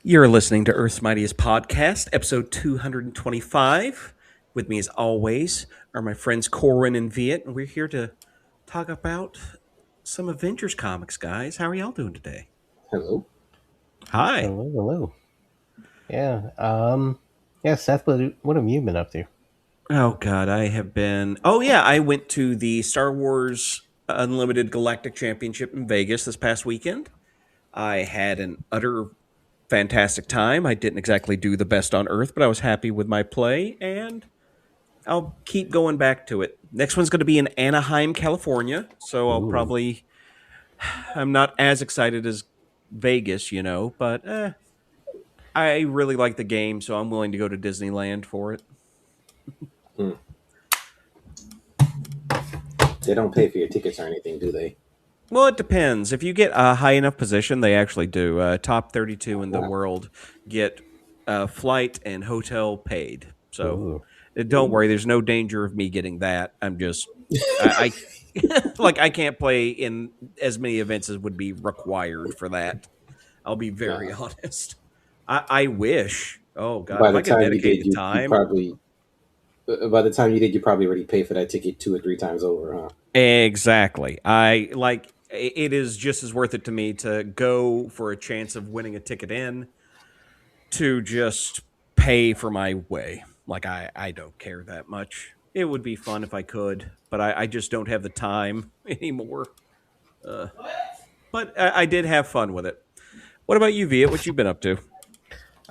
You're listening to Earth's Mightiest Podcast, episode 225. With me, as always, are my friends Corin and Viet, and we're here to talk about some Avengers comics, guys. How are y'all doing today? Hello. Hi. Hello, hello. Yeah, yeah, Seth, what have you been up to? Oh, God, I have been. Oh, yeah, I went to the Star Wars Unlimited Galactic Championship in Vegas this past weekend. I had an utter fantastic time. I didn't exactly do the best on Earth, but I was happy with my play, and I'll keep going back to it. Next one's going to be in Anaheim, California. So Ooh, I'm not as excited as Vegas, but I really like the game, so I'm willing to go to Disneyland for it. Hmm. They don't pay for your tickets or anything, do they? Well, it depends. If you get a high enough position, they actually do. Top 32 in the Wow. world get flight and hotel paid. So ooh. don't Ooh. worry, there's no danger of me getting that. I like I can't play in as many events as would be required for that. I'll be very Uh, honest. I wish. Oh God, by if the I could time you dedicate did, the you time. probably by the time you did, you probably already paid for that ticket two or three times over, huh? Exactly. It is just as worth it to me to go for a chance of winning a ticket in to just pay for my way. Like I don't care that much. It would be fun if I could, but I just don't have the time anymore. Uh, but I did have fun with it. What about you, Viet? What you been up to?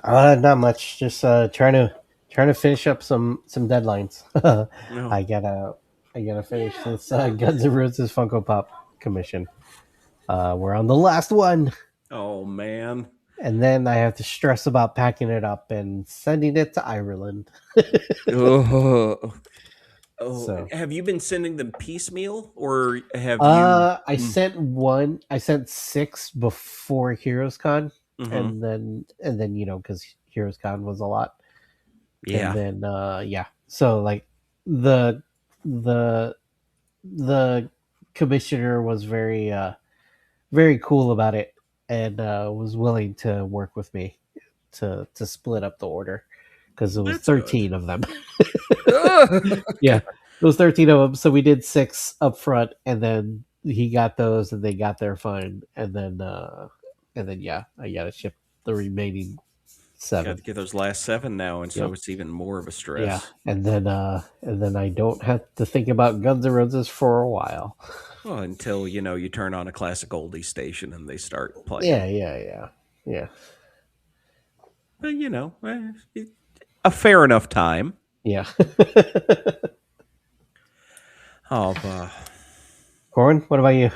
Not much. Just trying to finish up some deadlines. No. I gotta finish this Guns N' Roses Funko Pop commission. We're on the last one, Oh man. and then I have to stress about packing it up and sending it to Ireland. Oh. Oh, So, have you been sending them piecemeal, or have you? I sent one. I sent six before Heroes Con, Mm-hmm. and then because Heroes Con was a lot, and Yeah, then yeah. So like the the the commissioner was very cool about it, and was willing to work with me to split up the order because it was that's good. 13 of them. Ugh. Yeah, it was 13 of them. So we did six up front, and then he got those, and they got their fine, and then yeah, I gotta ship the remaining Got seven. to get those last seven now, and so Yep. it's even more of a Yeah, stress. and then I don't have to think about Guns N' Roses for a while. Well, until you turn on a classic oldie station and they start Yeah, playing. yeah, yeah, yeah, But a fair enough time. yeah. Oh, Corin, what about you?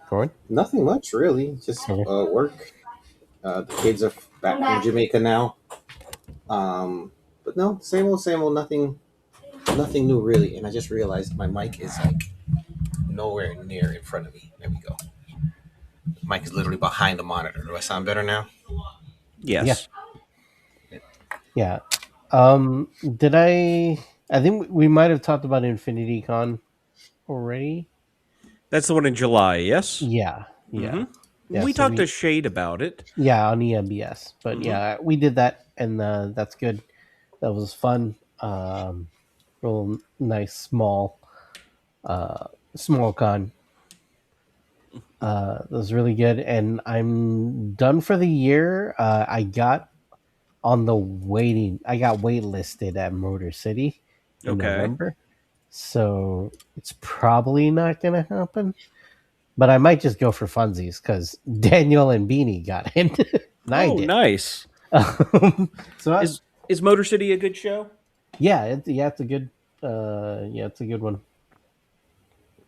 Corin? Nothing much really. Just Okay. work. The kids are back from Jamaica now. But no, same old. Nothing new really. And I just realized my mic is like nowhere near in front of me. There we go. The mic is literally behind the monitor. Do I sound better now? Yeah, yes. yeah. Did I think we might have talked about Infinity Con already. That's the one in July, yes? Yeah, Mm-hmm. yeah, yeah. We So talked to Shade about it. on EMBS, but Mm-hmm. yeah, we did that, and that's good. That was fun. Real nice uh, small con. That was really good, and I'm done for the year. I got waitlisted at Motor City in Okay. November, so it's probably not gonna happen. But I might just go for funsies because Daniel and Beanie got in, and I Oh, did. nice. So Is Motor City a good show? yeah, it's a good yeah, it's a good one.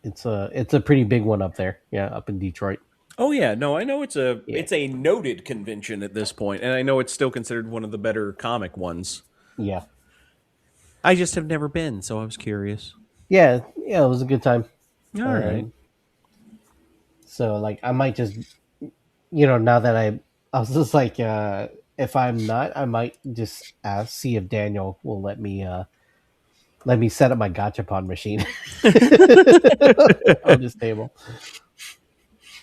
It's a pretty big one up there. Yeah, up in Detroit. Oh yeah, no, I know Yeah, it's a noted convention at this point, and I know it's still considered one of the better comic ones. yeah, I just have never been, so I was curious. yeah. It was a good time. All right. Um, so like I might just now that I was just like if I'm not, I might just see if Daniel will let me set up my gachapon machine on this table,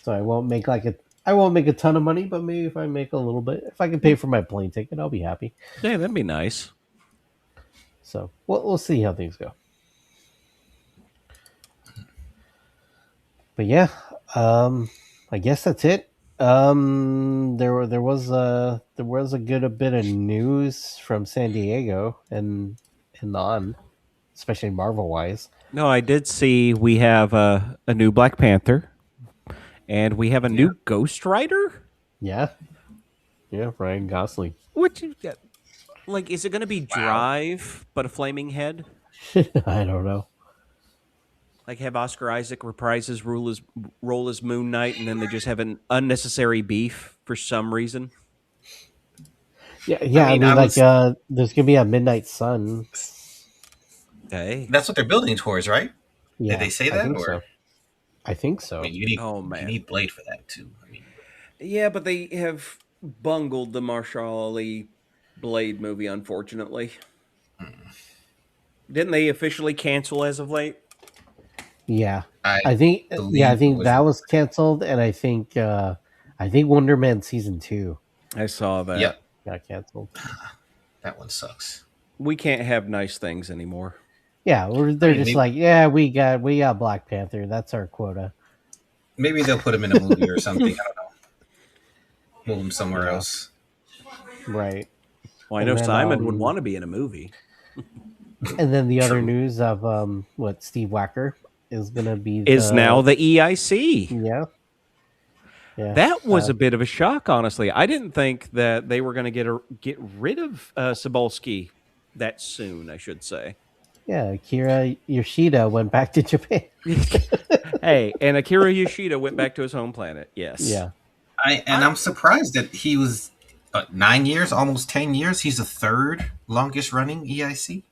so I won't make like I won't make a ton of money, but maybe if I make a little bit, if I can pay for my plane ticket, I'll be happy. Yeah, that'd be nice. So we'll see how things go. But yeah, I guess that's it. There was a good bit of news from San Diego and on, especially Marvel wise. No, I did see we have a new Black Panther, and we have a Yeah. new Ghost Rider. Yeah, yeah, Ryan Gosling. Which, like, is it going to be Wow. Drive but a flaming head? I don't know. Like, have Oscar Isaac reprise his role as Moon Knight, and then they just have an unnecessary beef for some reason? Yeah, yeah. I mean, mean, I like, was. there's gonna be a Midnight Sun. Hey. That's what they're building towards, right? Yeah, Did they say I that, think or so. I think I so. mean, you need Oh, man. you need Blade for that too. I mean, Yeah, but they have bungled the Marshall Ali Blade movie, unfortunately. Didn't they officially cancel as of late? Yeah, I I think. Yeah, I believe it think was. that was canceled, and I think Wonder Man season 2 I saw that. Yep, got canceled. that one sucks. We can't have nice things anymore. Yeah, they're mean, just maybe- like, yeah, we got Black Panther. That's our quota. Maybe they'll put him in a movie or something. I don't know. Move him somewhere Yeah. else. Right. Well, I And know then, Simon would want to be in a movie. And then the other True. news of what Steve Wacker is gonna be Is now the EIC. yeah. Yeah. That was a bit of a shock, honestly. I didn't think that they were going to get rid of Cebulski that soon, I should say. Yeah, Akira Yoshida went back to Japan. Hey, and Akira Yoshida went back to his home planet. Yes. Yeah. I'm surprised that he was 9 years, almost 10 years. He's the third longest running EIC.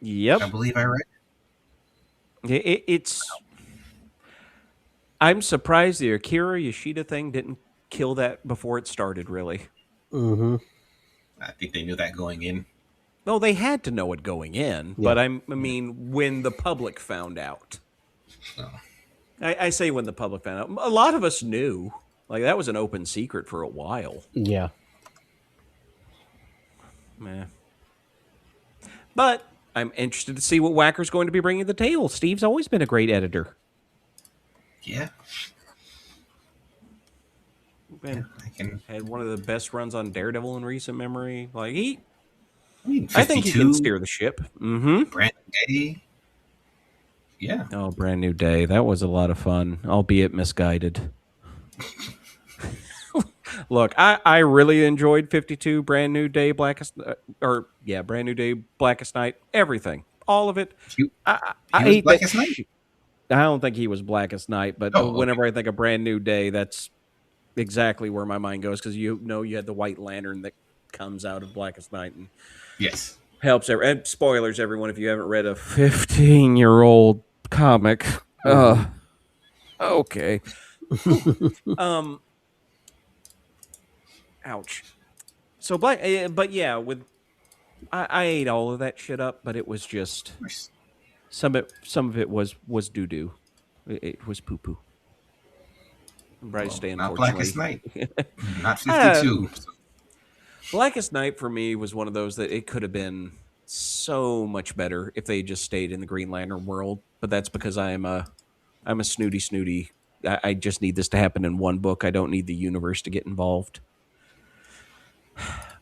Yep. I believe I read. It's. I'm surprised the Akira Yoshida thing didn't kill that before it started, really. Mm-hmm. I think they knew that going in. Well, they had to know it going in, Yeah. but I mean, when the public found out. Oh. I say when the public found out. A lot of us knew. Like, that was an open secret for a while. Yeah. Meh. But I'm interested to see what Wacker's going to be bringing to the table. Steve's always been a great editor. Yeah. And I can. had one of the best runs on Daredevil in recent memory. Like, I mean, 52, I think he can steer the ship. Mm-hmm. Brand Day. Yeah. Oh, Brand New Day. That was a lot of fun, albeit misguided. Look, I really enjoyed 52, Brand New Day, Blackest Night, everything. All of it. He I was hate Blackest that Night? shit. I don't think he was Blackest Night, but Oh, okay. whenever I think of Brand New Day, that's exactly where my mind goes, because you had the White Lantern that comes out of Blackest Night and Yes. helps. And spoilers, everyone, if you haven't read a 15-year-old comic. Okay. Ouch. So but yeah, I ate all of that shit up, but it was just some of it was doo doo. It was poo poo. Bryce Day, Not unfortunately. Blackest Night. Not 52. Blackest Night for me was one of those that it could have been so much better if they just stayed in the Green Lantern world. But that's because I'm a snooty. I just need this to happen in one book. I don't need the universe to get involved.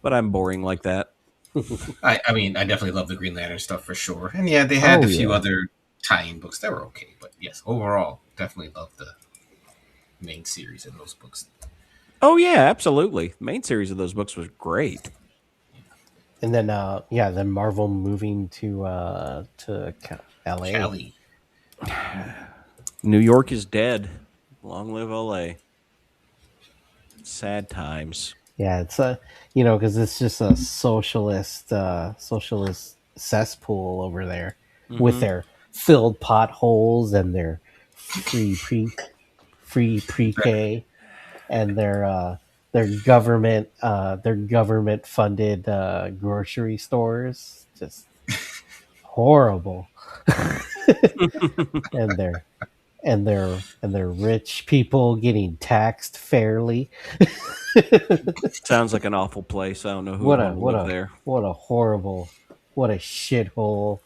But I'm boring like that. I mean, I definitely love the Green Lantern stuff for sure. And yeah, they had a few other tie-in books that were okay. But yes, overall, definitely love the main series in those books. Oh yeah, absolutely. The main series of those books was great. And then then Marvel moving to LA. Cali. New York is dead. Long live LA. Sad times. Yeah, it's because it's just a socialist cesspool over there with their filled potholes and their free pre-K and their government funded grocery stores. Just horrible. And they're rich people getting taxed fairly. Sounds like an awful place. I don't know who would What want a to what live a there. what a horrible, what a shithole.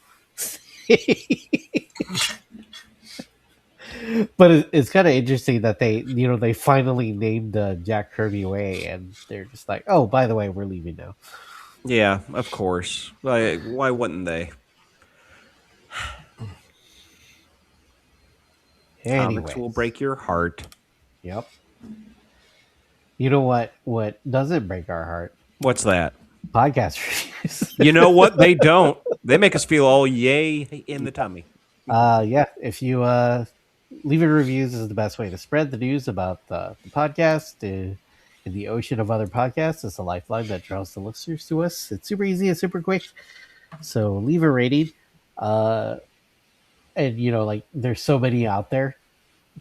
But it's kind of interesting that they finally named Jack Kirby away, and they're just like, oh, by the way, we're leaving now. Yeah, of course. Why wouldn't they? Comics will Anyways, break your heart. yep. You know what doesn't break our heart? What's that? Podcast You reviews. know what? They don't. They make us feel all yay in the tummy. Yeah, if you leaving reviews is the best way to spread the news about the podcast in the ocean of other podcasts. It's a lifeline that draws the listeners to us. It's super easy and super quick. So leave a rating. Uh, and like there's so many out there,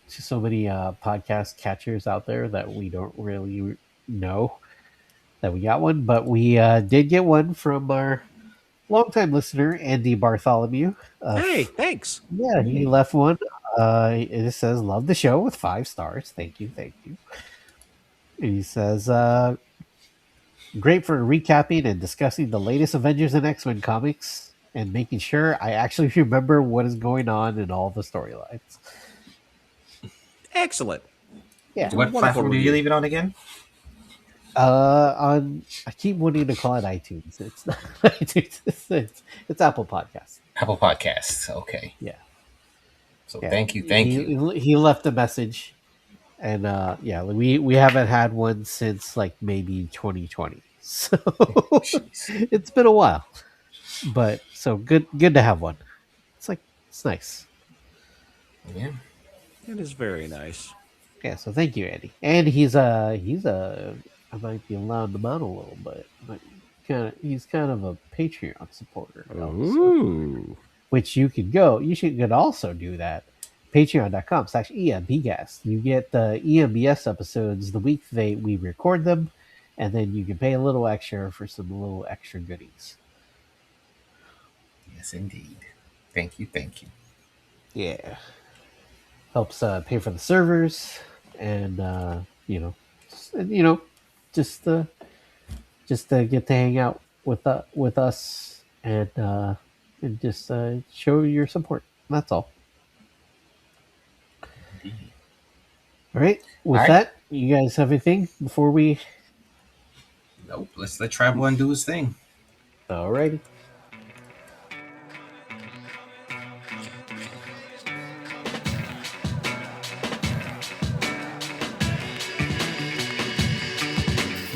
so many podcast catchers out there that we don't really know that we got one, but we did get one from our longtime listener Andy Bartholomew. Hey, thanks. Yeah, he left one. It says, "Love the show" with 5 stars. Thank you, thank you. And he says, "Great for recapping and discussing the latest Avengers and X-Men comics, and making sure I actually remember what is going on in all the storylines." Excellent. Yeah. What Wonderful platform did you review. leave it on again? On I keep wanting to call it iTunes. It's not iTunes. It's Apple Podcasts. Apple Podcasts. Okay. Yeah. So Yeah. thank you. He left a message, and yeah, we haven't had one since like maybe 2020. So Jeez. it's been a while, but so good to have one. It's nice. Yeah. It is very nice. Yeah, so thank you, Andy. And he's a I might be allowed him out a little bit, but he's kind of a Patreon supporter also, Ooh. which you could also do that. Patreon.com/EMPcast. You get the EMBS episodes the week we record them, and then you can pay a little extra for some little extra goodies. Yes, indeed. Thank you. Yeah, helps pay for the servers, and just just get to hang out with us, and just show your support. That's all. Indeed. All right. With All right. that, you guys have anything before we? Nope. Let's let Travel do his thing. All righty.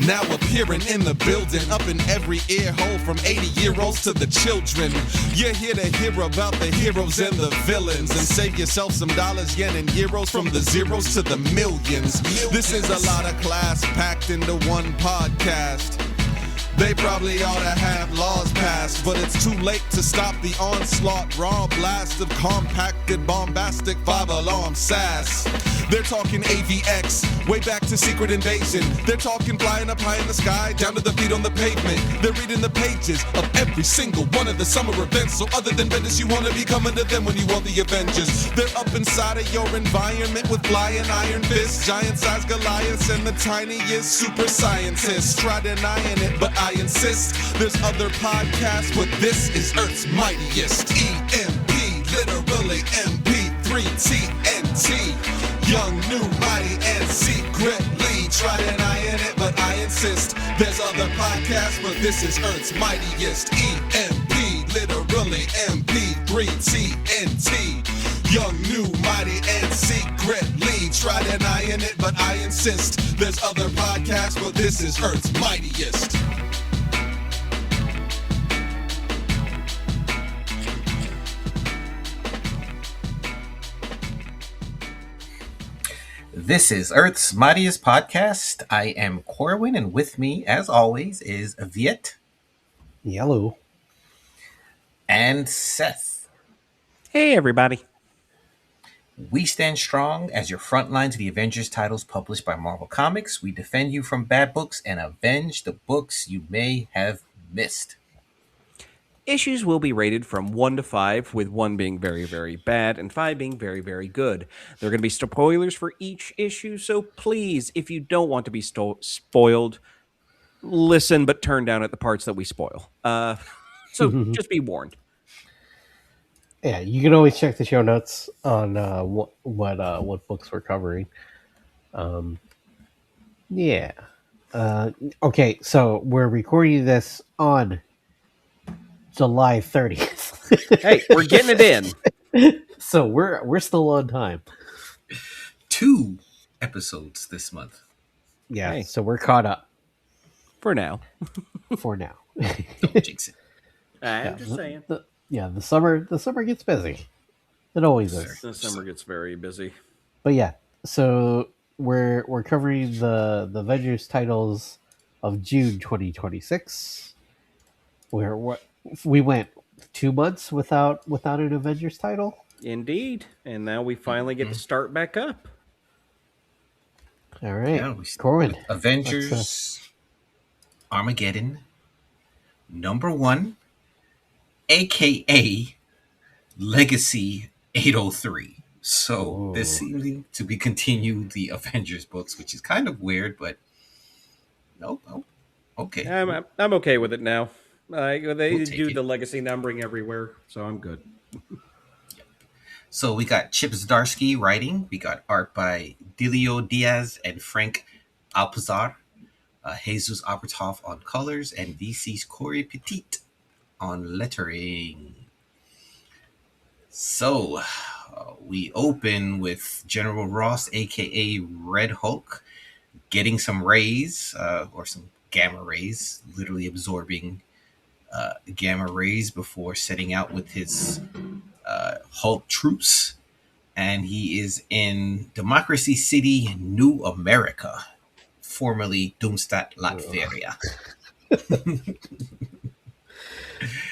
Now appearing in the building, up in every ear hole from 80-year-olds to the children. You're here to hear about the heroes and the villains, and save yourself some dollars, yen, and euros from the zeros to the millions. This is a lot of class packed into one podcast. They probably ought to have laws passed, but it's too late to stop the onslaught. Raw blast of compacted, bombastic, five-alarm sass. They're talking AVX, way back to Secret Invasion. They're talking flying up high in the sky, down to the feet on the pavement. They're reading the pages of every single one of the summer events. So other than Bendis, you want to be coming to them when you want the Avengers. They're up inside of your environment with flying iron fists, giant-sized Goliaths, and the tiniest super scientists. Try denying it, but I insist. There's other podcasts, but this is Earth's mightiest. EMP, literally MP3 TNT. Young, new, mighty, and secretly. Try denying it, but I insist. There's other podcasts, but this is Earth's mightiest. EMP, literally MP3 TNT. Young, new, mighty, and secretly. Try denying it, but I insist. There's other podcasts, but this is Earth's mightiest. This is Earth's Mightiest Podcast. I am Corwin, and with me, as always, is Viet Yellow. and Seth. Hey, everybody. We stand strong as your front line to the Avengers titles published by Marvel Comics. We defend you from bad books and avenge the books you may have missed. Issues will be rated from 1 to 5, with 1 being very, very bad and 5 being very, very good. There are going to be spoilers for each issue, so please, if you don't want to be spoiled, listen but turn down at the parts that we spoil. So just be warned. Yeah, you can always check the show notes on what books we're covering. Yeah. Okay, so we're recording this on July 30th. Hey, we're getting it in. So we're still on time. 2 episodes this month. Yeah, Hey. so we're caught up For now. for now. Don't jinx it. I'm just saying. The summer gets busy. It always is. The summer gets very busy. But yeah, so we're covering the Avengers titles of June 2026. We went 2 months without an Avengers title. Indeed. And now we finally get to start back up. All right, Yeah, Corwin. Avengers Armageddon #1, aka Legacy 803. So this seems to be continue the Avengers books, which is kind of weird, but no, okay. I'm okay with it now. They We'll do take the it. legacy numbering everywhere, so I'm good. So we got Chip Zdarsky writing. We got art by Dilio Diaz and Frank Alpizar. Jesus Abertoff on colors, and VC's Corey Petit on lettering. So we open with General Ross, aka Red Hulk, getting some rays, or some gamma rays, literally absorbing gamma rays before setting out with his Hulk troops. And he is in Democracy City, New America, formerly Doomstadt, Latveria.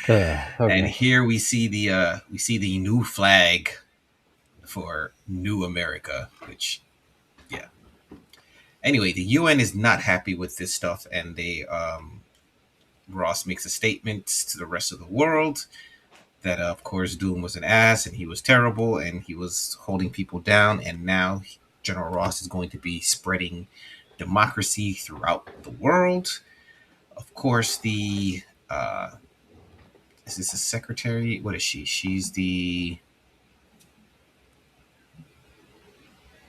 Okay. And here we see the new flag for New America, which, yeah. Anyway, the UN is not happy with this stuff, and Ross makes a statement to the rest of the world that, of course, Doom was an ass and he was terrible and he was holding people down, and now General Ross is going to be spreading democracy throughout the world. Of course, is this a secretary? What is she? She's the...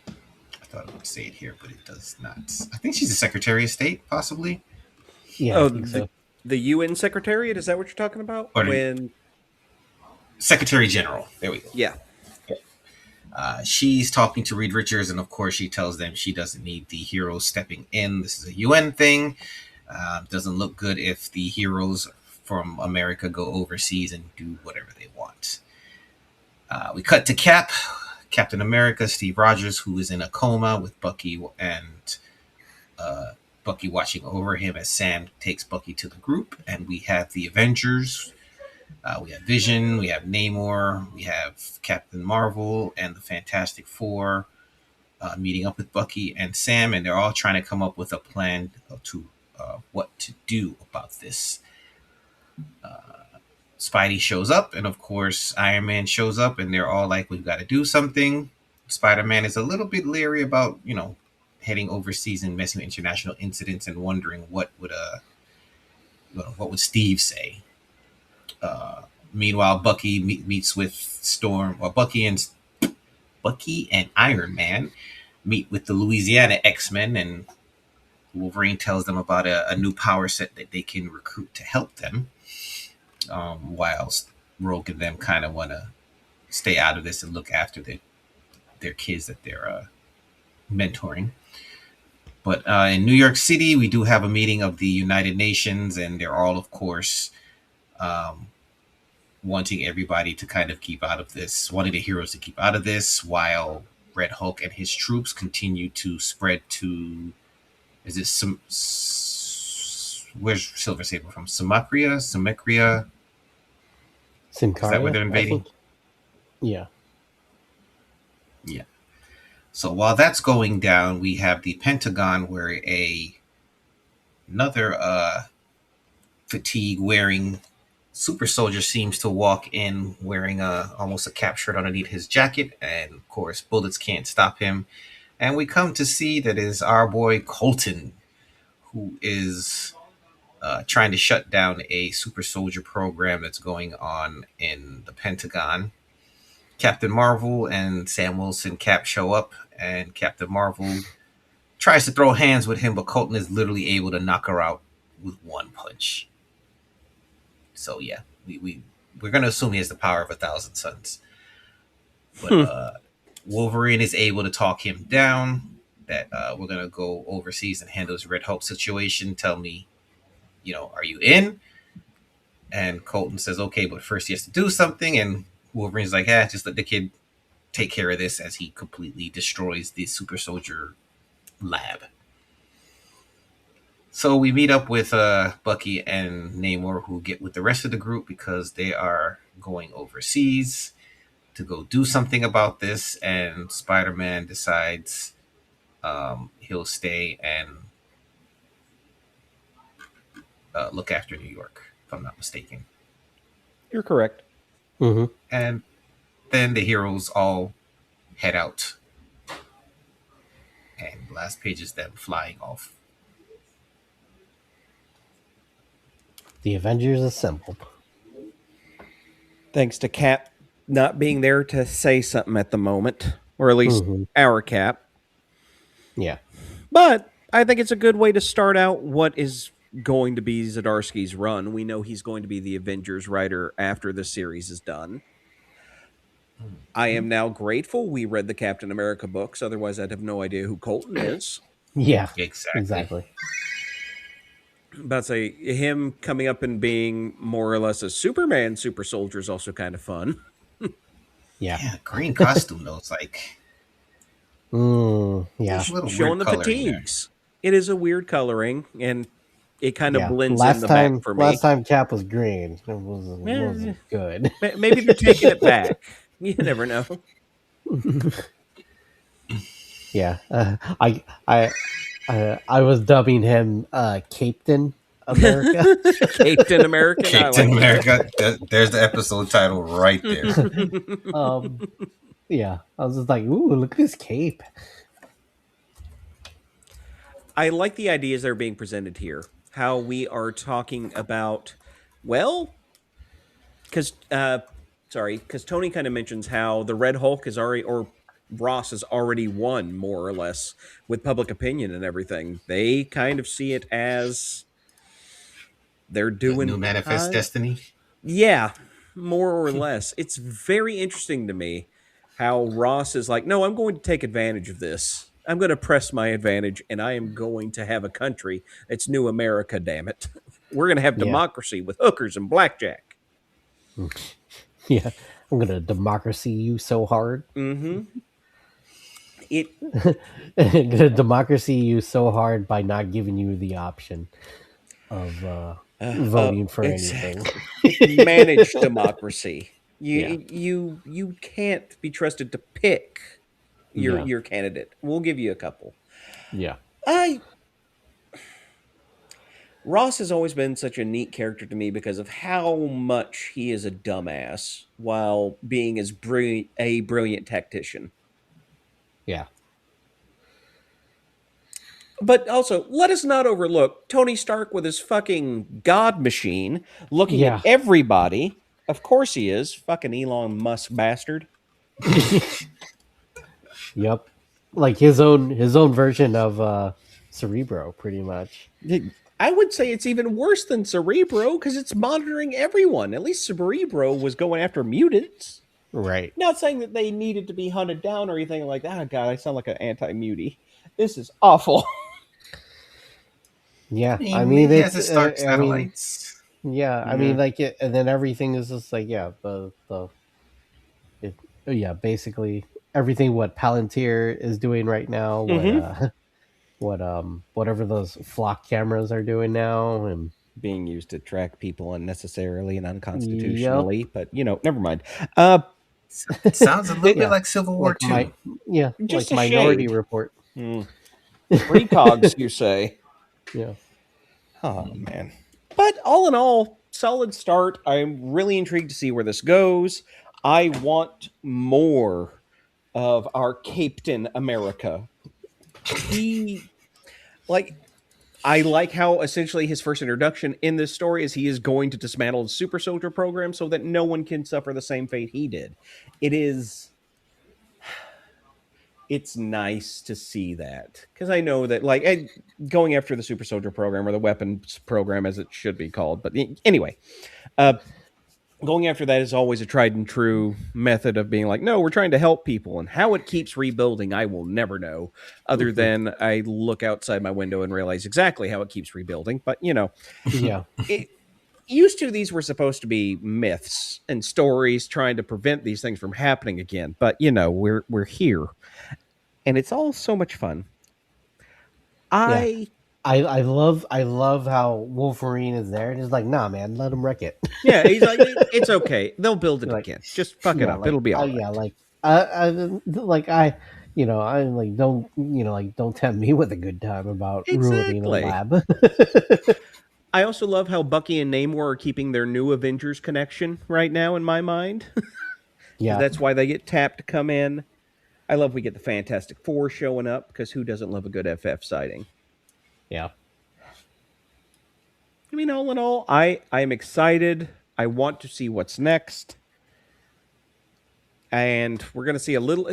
I thought it would say it here, but it does not. I think she's the Secretary of State, possibly. Yeah, I think so. The UN Secretariat, is that what you're talking about? Secretary General. There we go. Yeah. She's talking to Reed Richards, and of course she tells them she doesn't need the heroes stepping in. This is a UN thing. Doesn't look good if the heroes from America go overseas and do whatever they want. We cut to Captain America, Steve Rogers, who is in a coma with Bucky, and Bucky watching over him as Sam takes Bucky to the group. And we have the Avengers. We have Vision, we have Namor, we have Captain Marvel, and the Fantastic Four meeting up with Bucky and Sam, and they're all trying to come up with a plan to what to do about this. Spidey shows up, and of course Iron Man shows up, and they're all like, we've got to do something. Spider-Man is a little bit leery about, heading overseas and messing with international incidents, and wondering what would Steve say. Meanwhile, Bucky meets with Storm, or Bucky and Iron Man meet with the Louisiana X-Men, and Wolverine tells them about a new power set that they can recruit to help them, whilst Rogue and them kind of want to stay out of this and look after their kids that they're mentoring. But in New York City, we do have a meeting of the United Nations, and they're all, of course, wanting everybody to kind of keep out of this, wanting the heroes to keep out of this, while Red Hulk and his troops continue to spread to, is it where's Silver Sable from? Symmetria? Is that where they're invading? Yeah. Yeah. So while that's going down, we have the Pentagon, where another fatigue-wearing super soldier seems to walk in wearing almost a cap shirt underneath his jacket, and of course, bullets can't stop him. And we come to see that is our boy Colton, who is trying to shut down a super soldier program that's going on in the Pentagon. Captain Marvel and Sam Wilson Cap show up, and Captain Marvel tries to throw hands with him, but Colton is literally able to knock her out with one punch. So yeah, we're gonna assume he has the power of 1,000 suns. But Wolverine is able to talk him down. That we're gonna go overseas and handle this Red Hulk situation. Tell me, are you in? And Colton says, okay, but first he has to do something. And Wolverine's like, just let the kid take care of this, as he completely destroys the super soldier lab. So we meet up with Bucky and Namor, who get with the rest of the group because they are going overseas to go do something about this. And Spider-Man decides he'll stay and look after New York, if I'm not mistaken. You're correct. Mm-hmm. And then the heroes all head out. And the last page is them flying off. The Avengers assembled. Thanks to Cap not being there to say something at the moment, or at least our Cap. Yeah. But I think it's a good way to start out what is going to be Zdarsky's run. We know he's going to be the Avengers writer after the series is done. I am now grateful we read the Captain America books. Otherwise, I'd have no idea who Colton is. Yeah, exactly. About to say, him coming up and being more or less a Superman super soldier is also kind of fun. Yeah, green costume though. It's like, yeah, showing the fatigues. It is a weird coloring, and it kind of blends last in the time, back for me. Last time Cap was green. It wasn't good. Maybe they're taking it back. You never know. Yeah, I was dubbing him Cape-tain America. Cape-tain America. Cape-tain America. There's the episode title right there. Yeah, I was just like, ooh, look at this cape. I like the ideas that are being presented here. How we are talking about, because Tony kind of mentions how the Red Hulk is already, or Ross has already won, more or less, with public opinion and everything. They kind of see it as they're doing... The new Manifest Destiny? Yeah, more or less. It's very interesting to me how Ross is like, no, I'm going to take advantage of this. I'm going to press my advantage, and I am going to have a country. It's New America, damn it. We're going to have democracy with hookers and blackjack. Yeah, I'm going to democracy you so hard. Mm-hmm. I'm going to democracy you so hard by not giving you the option of voting for anything. Managed democracy. You can't be trusted to pick your candidate. We'll give you a couple. Yeah. Ross has always been such a neat character to me because of how much he is a dumbass while being as brilliant tactician. Yeah. But also, let us not overlook Tony Stark with his fucking god machine looking at everybody. Of course he is. Fucking Elon Musk bastard. Yep. Like his own version of Cerebro, pretty much. I would say it's even worse than Cerebro because it's monitoring everyone. At least Cerebro was going after mutants. Right. Not saying that they needed to be hunted down or anything like that. Oh, God, I sound like an anti-mutie. This is awful. Yeah. I mean, it's the Stark satellites. Yeah. I mean, like, and then everything is just like, basically everything what Palantir is doing right now, whatever those flock cameras are doing now, and being used to track people unnecessarily and unconstitutionally. Yep. But never mind. It sounds a little bit like Civil War II. Just like Minority Report. Precogs, you say? Yeah. Oh man. But all in all, solid start. I'm really intrigued to see where this goes. I want more of our Cape-tain America. He, like, I like how essentially his first introduction in this story is he is going to dismantle the super soldier program so that no one can suffer the same fate he did. It's nice to see that, because I know that, like, going after the super soldier program, or the weapons program as it should be called, but anyway, going after that is always a tried and true method of being like, no, we're trying to help people, and how it keeps rebuilding I will never know, other than I look outside my window and realize exactly how it keeps rebuilding. But Yeah. Used to, these were supposed to be myths and stories trying to prevent these things from happening again, but we're here, and it's all so much fun. I love how Wolverine is there and he's like, nah, man, let him wreck it. Yeah, he's like, it's okay. They'll build it again. Just fuck it up. Like, it'll be all right. Yeah, like I'm like, don't tempt me with a good time about ruining a lab. I also love how Bucky and Namor are keeping their new Avengers connection right now in my mind. Yeah, that's why they get tapped to come in. I love we get the Fantastic Four showing up, because who doesn't love a good FF sighting? Yeah. I mean, all in all, I am excited. I want to see what's next. And we're going to see a little...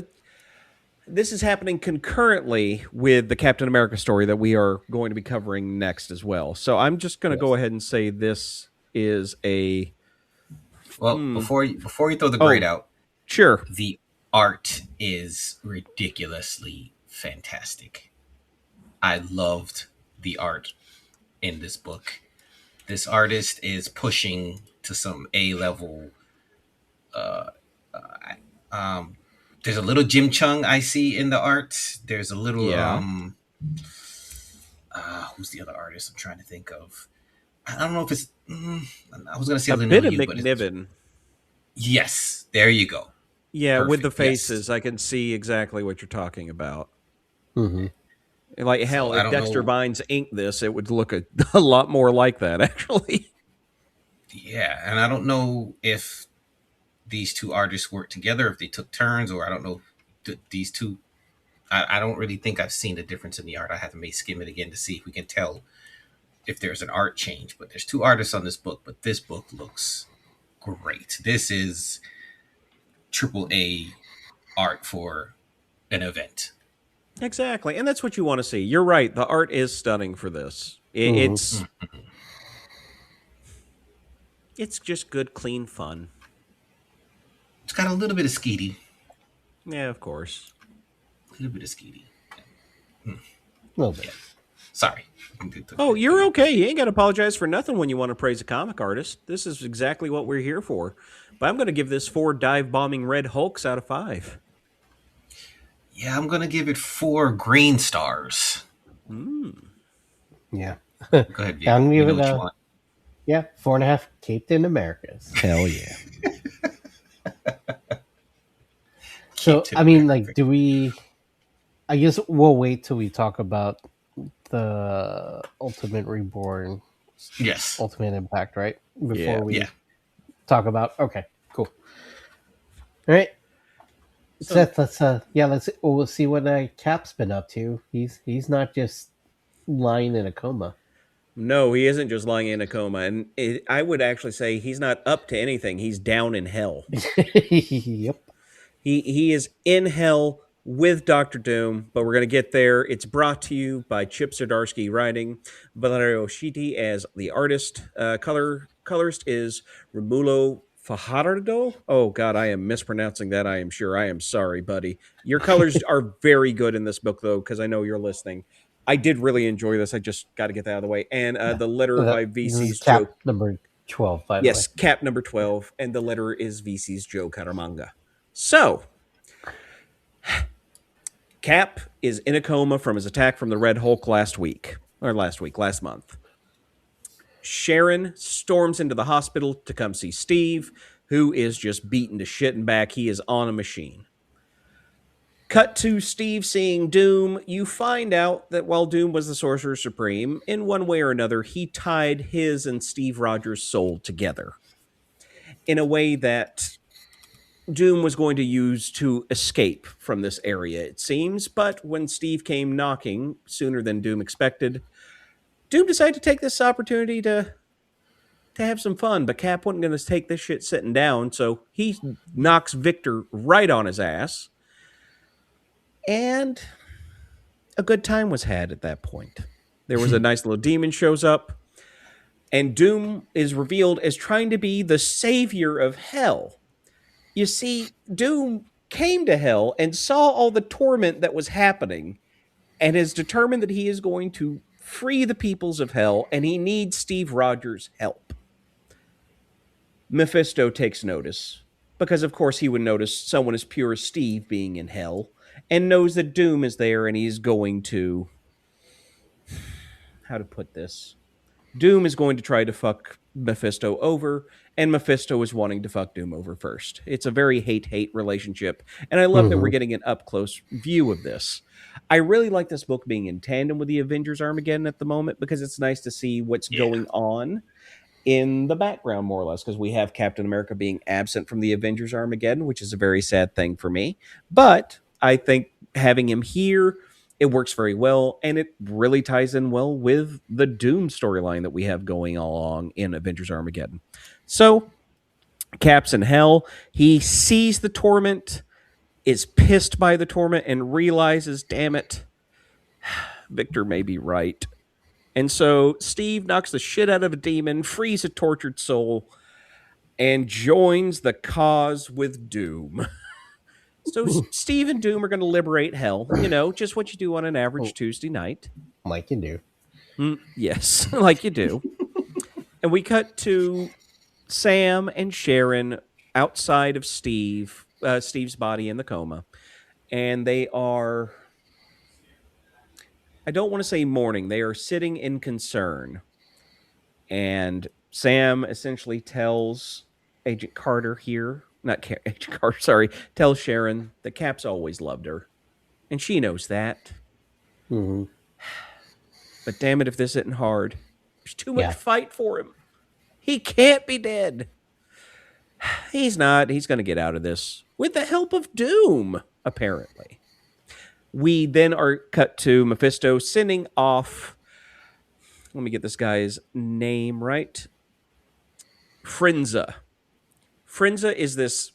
This is happening concurrently with the Captain America story that we are going to be covering next as well. So I'm just going to go ahead and say this is a... Well, before you throw the grade out, sure. The art is ridiculously fantastic. I loved the art in this book. This artist is pushing to some A-level. There's a little Jim Chung I see in the art. There's a little who's the other artist I'm trying to think of? I don't know if it's. I was going to say a bit of McNiven. Yes, there you go. Yeah, perfect. With the faces, yes. I can see exactly what you're talking about. Mm-hmm. Like, hell, if Dexter Vines inked this, it would look a lot more like that, actually. Yeah, and I don't know if these two artists work together, if they took turns, or I don't know these two. I don't really think I've seen the difference in the art. I have to skim it again to see if we can tell if there's an art change. But there's two artists on this book, but this book looks great. This is AAA art for an event. Exactly, and that's what you want to see. You're right. The art is stunning for this. It's just good, clean fun. It's got a little bit of Skeety. Yeah, of course. A little bit of Skeety. A little bit. Yeah. Sorry. Oh, you're okay. You ain't got to apologize for nothing when you want to praise a comic artist. This is exactly what we're here for. But I'm going to give this 4 dive-bombing Red Hulks out of 5. Yeah, I'm going to give it 4 green stars. Yeah. Go ahead, Vito. I'm going to give it 4.5 Cape-tain Americas. Hell yeah. So, I mean, like, do we... I guess we'll wait till we talk about the Ultimate Reborn. Yes. Ultimate Impact, right? Before we talk about... Okay, cool. All right. Seth, we'll see what Cap's been up to. He's not just lying in a coma. No, he isn't just lying in a coma. And I would actually say he's not up to anything. He's down in hell. Yep. He is in hell with Dr. Doom, but we're going to get there. It's brought to you by Chip Zdarsky writing, Valerio Schiti as the artist. Colorist is Romulo Fajardo. Oh, God, I am mispronouncing that, I am sure. I am sorry, buddy. Your colors are very good in this book, though, because I know you're listening. I did really enjoy this. I just got to get that out of the way. And the letter by VC's Cap Joe. Number 12, by the way. Yes, Cap number 12. And the letter is VC's Joe Caramanga. So, Cap is in a coma from his attack from the Red Hulk last month. Sharon storms into the hospital to come see Steve, who is just beaten to shit and back. He is on a machine. Cut to Steve seeing Doom. You find out that while Doom was the Sorcerer Supreme, in one way or another, he tied his and Steve Rogers' soul together in a way that Doom was going to use to escape from this area, it seems. But when Steve came knocking, sooner than Doom expected, Doom decided to take this opportunity to have some fun. But Cap wasn't going to take this shit sitting down, so he knocks Victor right on his ass. And a good time was had at that point. There was a nice little demon shows up, and Doom is revealed as trying to be the savior of hell. You see, Doom came to hell and saw all the torment that was happening and is determined that he is going to free the peoples of hell, and he needs Steve Rogers' help. Mephisto takes notice, because of course he would notice someone as pure as Steve being in hell, and knows that Doom is there, and he's going to... How to put this? Doom is going to try to fuck Mephisto over, and Mephisto is wanting to fuck Doom over first. It's a very hate-hate relationship, and I love that we're getting an up-close view of this. I really like this book being in tandem with the Avengers Armageddon at the moment, because it's nice to see what's going on in the background, more or less, because we have Captain America being absent from the Avengers Armageddon, which is a very sad thing for me. But I think having him here, it works very well, and it really ties in well with the Doom storyline that we have going along in Avengers Armageddon. So, Cap's in hell. He sees the torment, is pissed by the torment, and realizes, damn it, Victor may be right. And so Steve knocks the shit out of a demon, frees a tortured soul, and joins the cause with Doom. So Steve and Doom are going to liberate hell. You know, just what you do on an average Tuesday night. Like you do. Yes, like you do. And we cut to Sam and Sharon outside of Steve's body in the coma. And they are... I don't want to say mourning. They are sitting in concern. And Sam essentially tells Agent Carter here, Agent Carter, sorry, tells Sharon that Cap's always loved her. And she knows that. Mm-hmm. But damn it, if this isn't hard. There's too much fight for him. He can't be dead. He's not. He's going to get out of this with the help of Doom, apparently. We then are cut to Mephisto sending off, let me get this guy's name right, Frenza. Frenza is this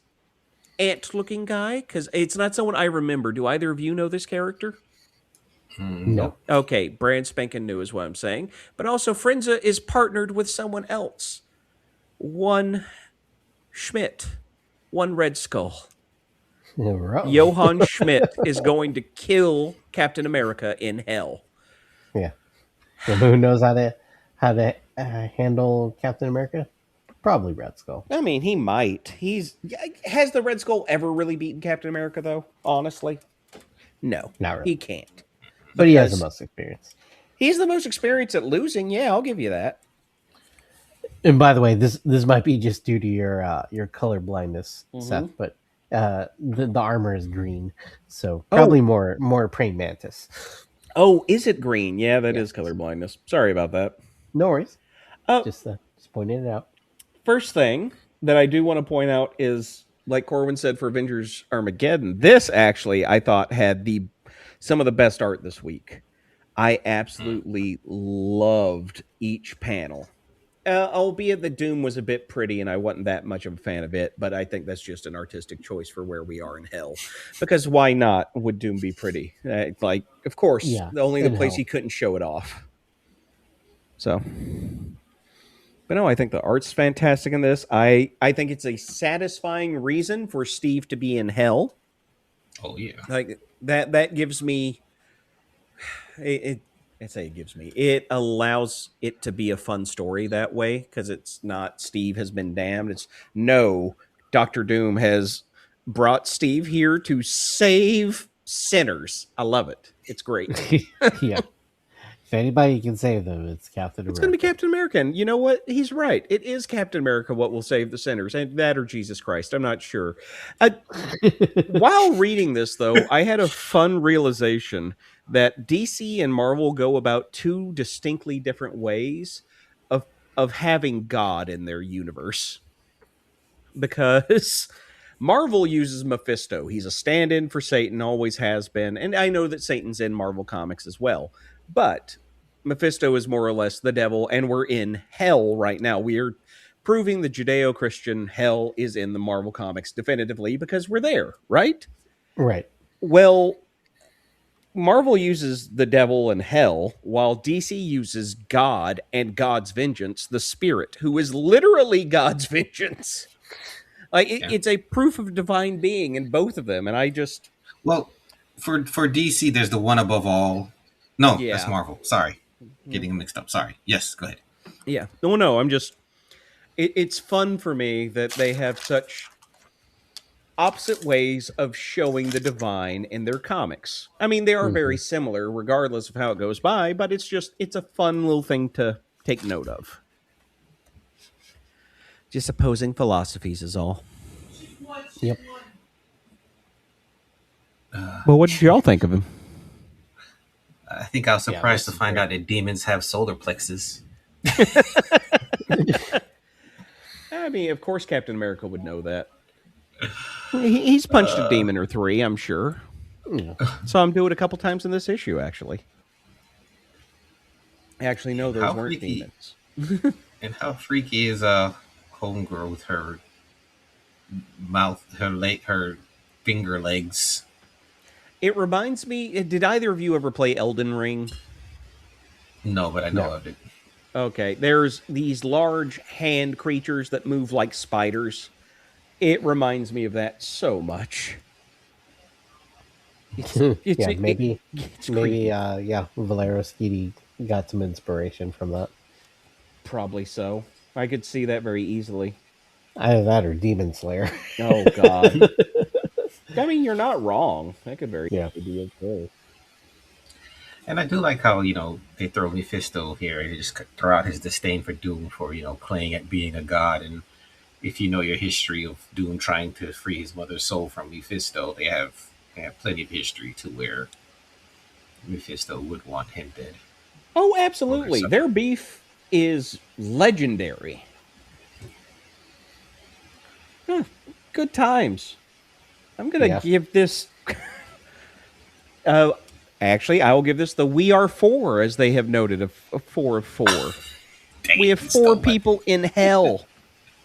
ant-looking guy, because it's not someone I remember. Do either of you know this character? No. Okay, brand spanking new is what I'm saying. But also, Frenza is partnered with someone else. One Schmidt. One Red Skull. Johann Schmidt is going to kill Captain America in hell. Yeah. So who knows how to handle Captain America? Probably Red Skull. I mean, he might. Has the Red Skull ever really beaten Captain America, though? Honestly, no, not really. He can't. But he has the most experience. He's the most experienced at losing. Yeah, I'll give you that. And by the way, this might be just due to your color blindness, Seth, but the armor is green, so probably more praying mantis. Oh, is it green? Yeah, that is color blindness. Sorry about that. No worries. Just pointing it out. First thing that I do want to point out is, like Corwin said for Avengers Armageddon, this actually I thought had some of the best art this week. I absolutely loved each panel. Albeit the Doom was a bit pretty and I wasn't that much of a fan of it, but I think that's just an artistic choice for where we are in hell. Because why not would Doom be pretty? Of course, only the place he couldn't show it off. So, but no, I think the art's fantastic in this. I think it's a satisfying reason for Steve to be in hell. Oh, yeah. Like, that gives me... It allows it to be a fun story that way, because it's not Steve has been damned. It's no, Dr. Doom has brought Steve here to save sinners. I love it. It's great. Yeah. If anybody can save them, it's Captain It's America. going to be Captain America. And you know what? He's right. It is Captain America what will save the sinners, and that or Jesus Christ. I'm not sure. While reading this, though, I had a fun realization that DC and Marvel go about two distinctly different ways of having God in their universe. Because Marvel uses Mephisto. He's a stand-in for Satan, always has been, and I know that Satan's in Marvel Comics as well. But Mephisto is more or less the devil, and we're in hell right now. We are proving the Judeo-Christian hell is in the Marvel Comics definitively because we're there, right? Right. Well, Marvel uses the devil and hell, while DC uses God and God's vengeance, the spirit, who is literally God's vengeance. Like it's a proof of divine being in both of them, and I just Well, for DC, there's the one above all. No, that's Yeah. Marvel. Sorry, getting them mixed up. Sorry. Yes, go ahead. yeah. No. I'm just. It's fun for me that they have such opposite ways of showing the divine in their comics. I mean, they are very similar, regardless of how it goes by, but it's a fun little thing to take note of. Just opposing philosophies is all. Yep. Well, what did y'all think of him? I think I was surprised this to is find great. out that demons have solar plexus. I mean, of course, Captain America would know that. He's punched a demon or three, I'm sure. Yeah. Saw him do it a couple times in this issue, actually. Actually, no, those How weren't freaky. demons. And how freaky is homegirl with her mouth, her finger legs? It reminds me. Did either of you ever play Elden Ring? No, but I know No. of it. Okay, there's these large hand creatures that move like spiders. It reminds me of that so much. Maybe creepy. Valero Skidi got some inspiration from that. Probably so. I could see that very easily. Either that or Demon Slayer. Oh God. I mean, you're not wrong. That could very Yeah. easily be a choice. And I do like how, they throw Mephisto here and just throw out his disdain for Doom for, playing at being a god. And if you know your history of Doom trying to free his mother's soul from Mephisto, they have plenty of history to where Mephisto would want him dead. Oh, absolutely. Okay, so- Their beef is legendary. Good times. I'm going to give this... Actually, I will give this the We Are 4, as they have noted, a 4 of 4. Dang, We have it's 4 still like- people in hell.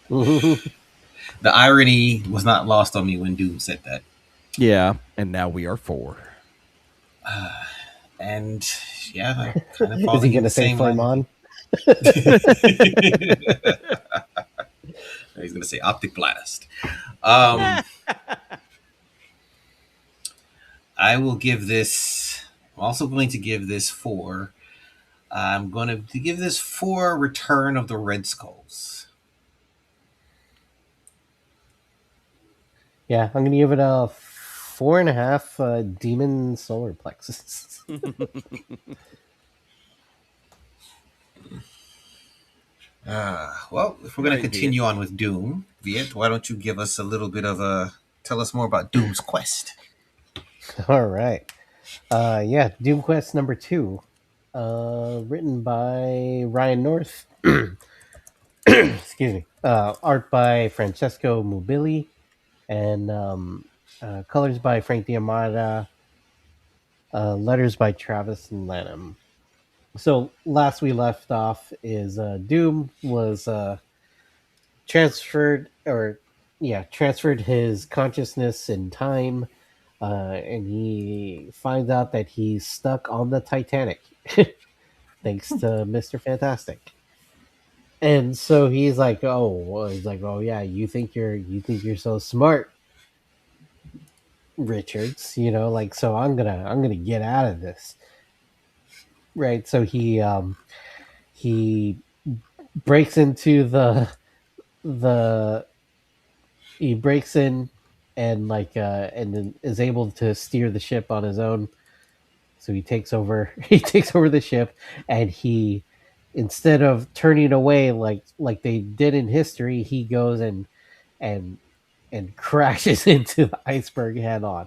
The irony was not lost on me when Doom said that. Yeah, and now we are 4. And yeah, I kind of Is falling he in going the to say same Flame line. on? He's going to say Optic Blast. I will give this. I'm also going to give this 4. I'm going to give this 4 Return of the Red Skulls. Yeah, I'm going to give it a 4.5 Demon Solar Plexus. Well, if we're going to Right, continue on with Doom, Viet, why don't you give us a little bit of tell us more about Doom's quest? All right. Doomquest number 2. Written by Ryan North. Excuse me. Art by Francesco Mobili. And colors by Frank Diamata. Letters by Travis Lanham. So last we left off is Doom was transferred his consciousness in time, and he finds out that he's stuck on the Titanic, thanks to Mr. Fantastic. And so he's like, oh yeah, you think you're so smart, Richards, so I'm gonna get out of this. Right, so he breaks into he breaks in and and then is able to steer the ship on his own. So he takes over. He takes over the ship, and he, instead of turning away like they did in history, he goes and and crashes into the iceberg head on.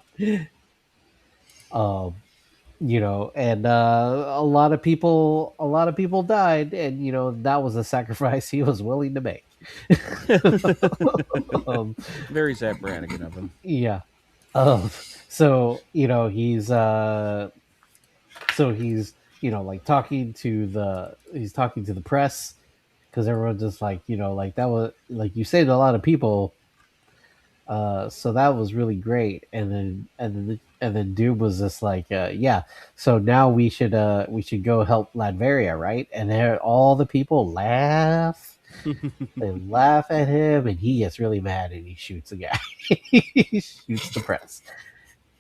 Um, and a lot of people died, and that was a sacrifice he was willing to make. um, Very Zap Brannigan of him. yeah. Um, so he's like talking to the press, because everyone's just like, like, that was like, you saved a lot of people, so that was really great. And then Doom was just like, yeah, so now we should go help Latveria, right? And there all the people laugh. They laugh at him, and he gets really mad, and he shoots the guy. He shoots the press.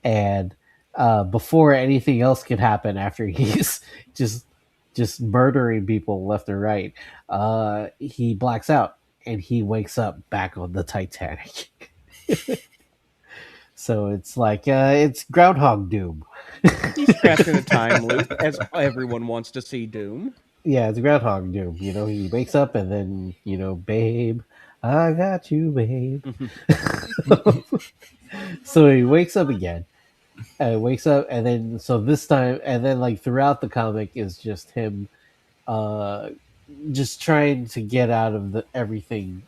And before anything else can happen, after he's just murdering people left and right, he blacks out, and he wakes up back on the Titanic. So it's like, it's Groundhog Doom. He's trapped in a time loop, as everyone wants to see Doom. Yeah, it's Groundhog Doom. He wakes up, and then, babe, I got you, babe. So he wakes up again. And then, so this time, and then, like, throughout the comic is just him, uh, just trying to get out of everything,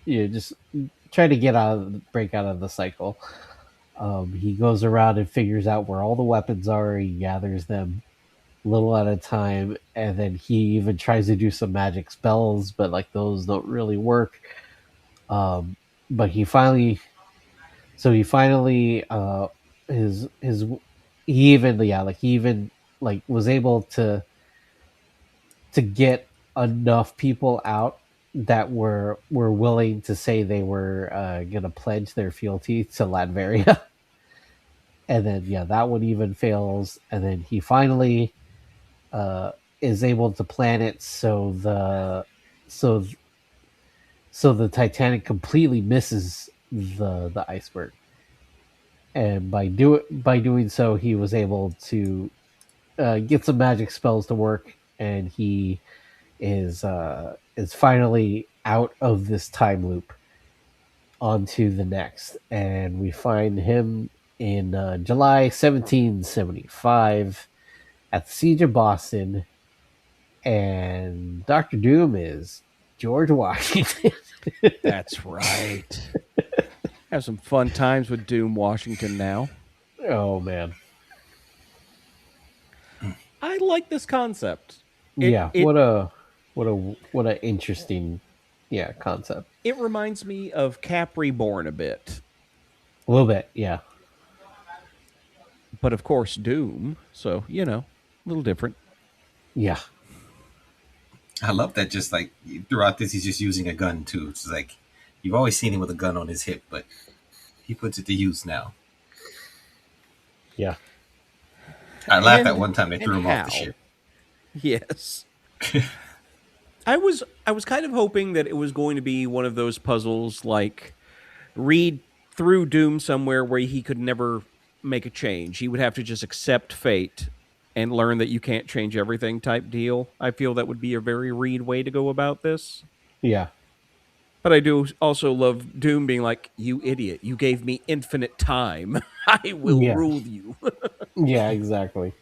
just trying to break out of the cycle. He goes around and figures out where all the weapons are. He gathers them little at a time, and then he even tries to do some magic spells, but, like, those don't really work. But he finally his he even like was able to get enough people out that were willing to say they were gonna pledge their fealty to Latveria. And then, yeah, that one even fails, and then he finally is able to plan it so the Titanic completely misses the iceberg. And by doing so, he was able to get some magic spells to work, and he is finally out of this time loop onto the next. And we find him in July 1775 at the Siege of Boston, and Dr. Doom is George Washington. That's right. Have some fun times with Doom Washington now. Oh man. I like this concept. What a interesting concept. It reminds me of Cap Reborn a bit. A little bit, yeah. But of course Doom, so a little different. Yeah. I love that. Just like throughout this, he's just using a gun too. It's like you've always seen him with a gun on his hip, but he puts it to use now. Yeah. I laughed at one time they threw him off the ship. Yes. I was kind of hoping that it was going to be one of those puzzles, like read through Doom somewhere where he could never make a change. He would have to just accept fate and learn that you can't change everything type deal. I feel that would be a very Reed way to go about this. Yeah. But I do also love Doom being like, you idiot, you gave me infinite time. I will rule you. Yeah, exactly.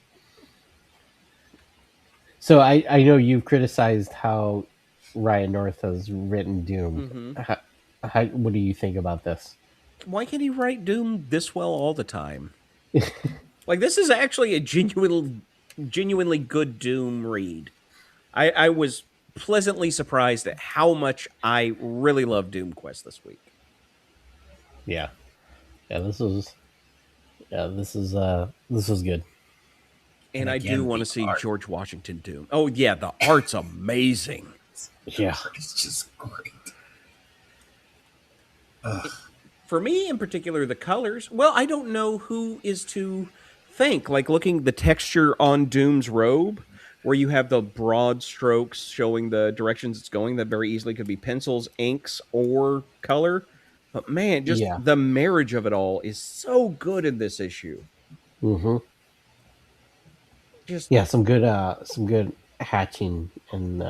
So I know you've criticized how Ryan North has written Doom. Mm-hmm. What do you think about this? Why can't he write Doom this well all the time? Like, this is actually a genuinely good Doom read. I was pleasantly surprised at how much I really love Doomquest this week. Yeah. This was good. And I do want to see George Washington Doom. Oh yeah, the art's amazing. Yeah. It's just great. For me in particular, the colors, well, I don't know who is to thank. Like, looking the texture on Doom's robe, where you have the broad strokes showing the directions it's going, that very easily could be pencils, inks, or color. But man, just the marriage of it all is so good in this issue. Mm-hmm. Just Yeah, some good hatching and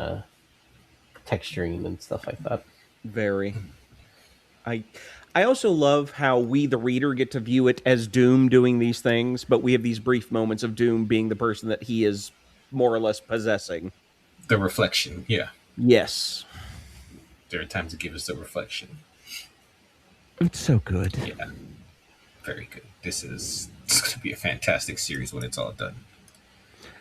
texturing and stuff like that. very. I I also love how we the reader get to view it as Doom doing these things, but we have these brief moments of Doom being the person that he is more or less possessing. The reflection. Yeah. Yes. There are times it gives us the reflection. It's so good. Yeah. Very good. This going to be a fantastic series when it's all done.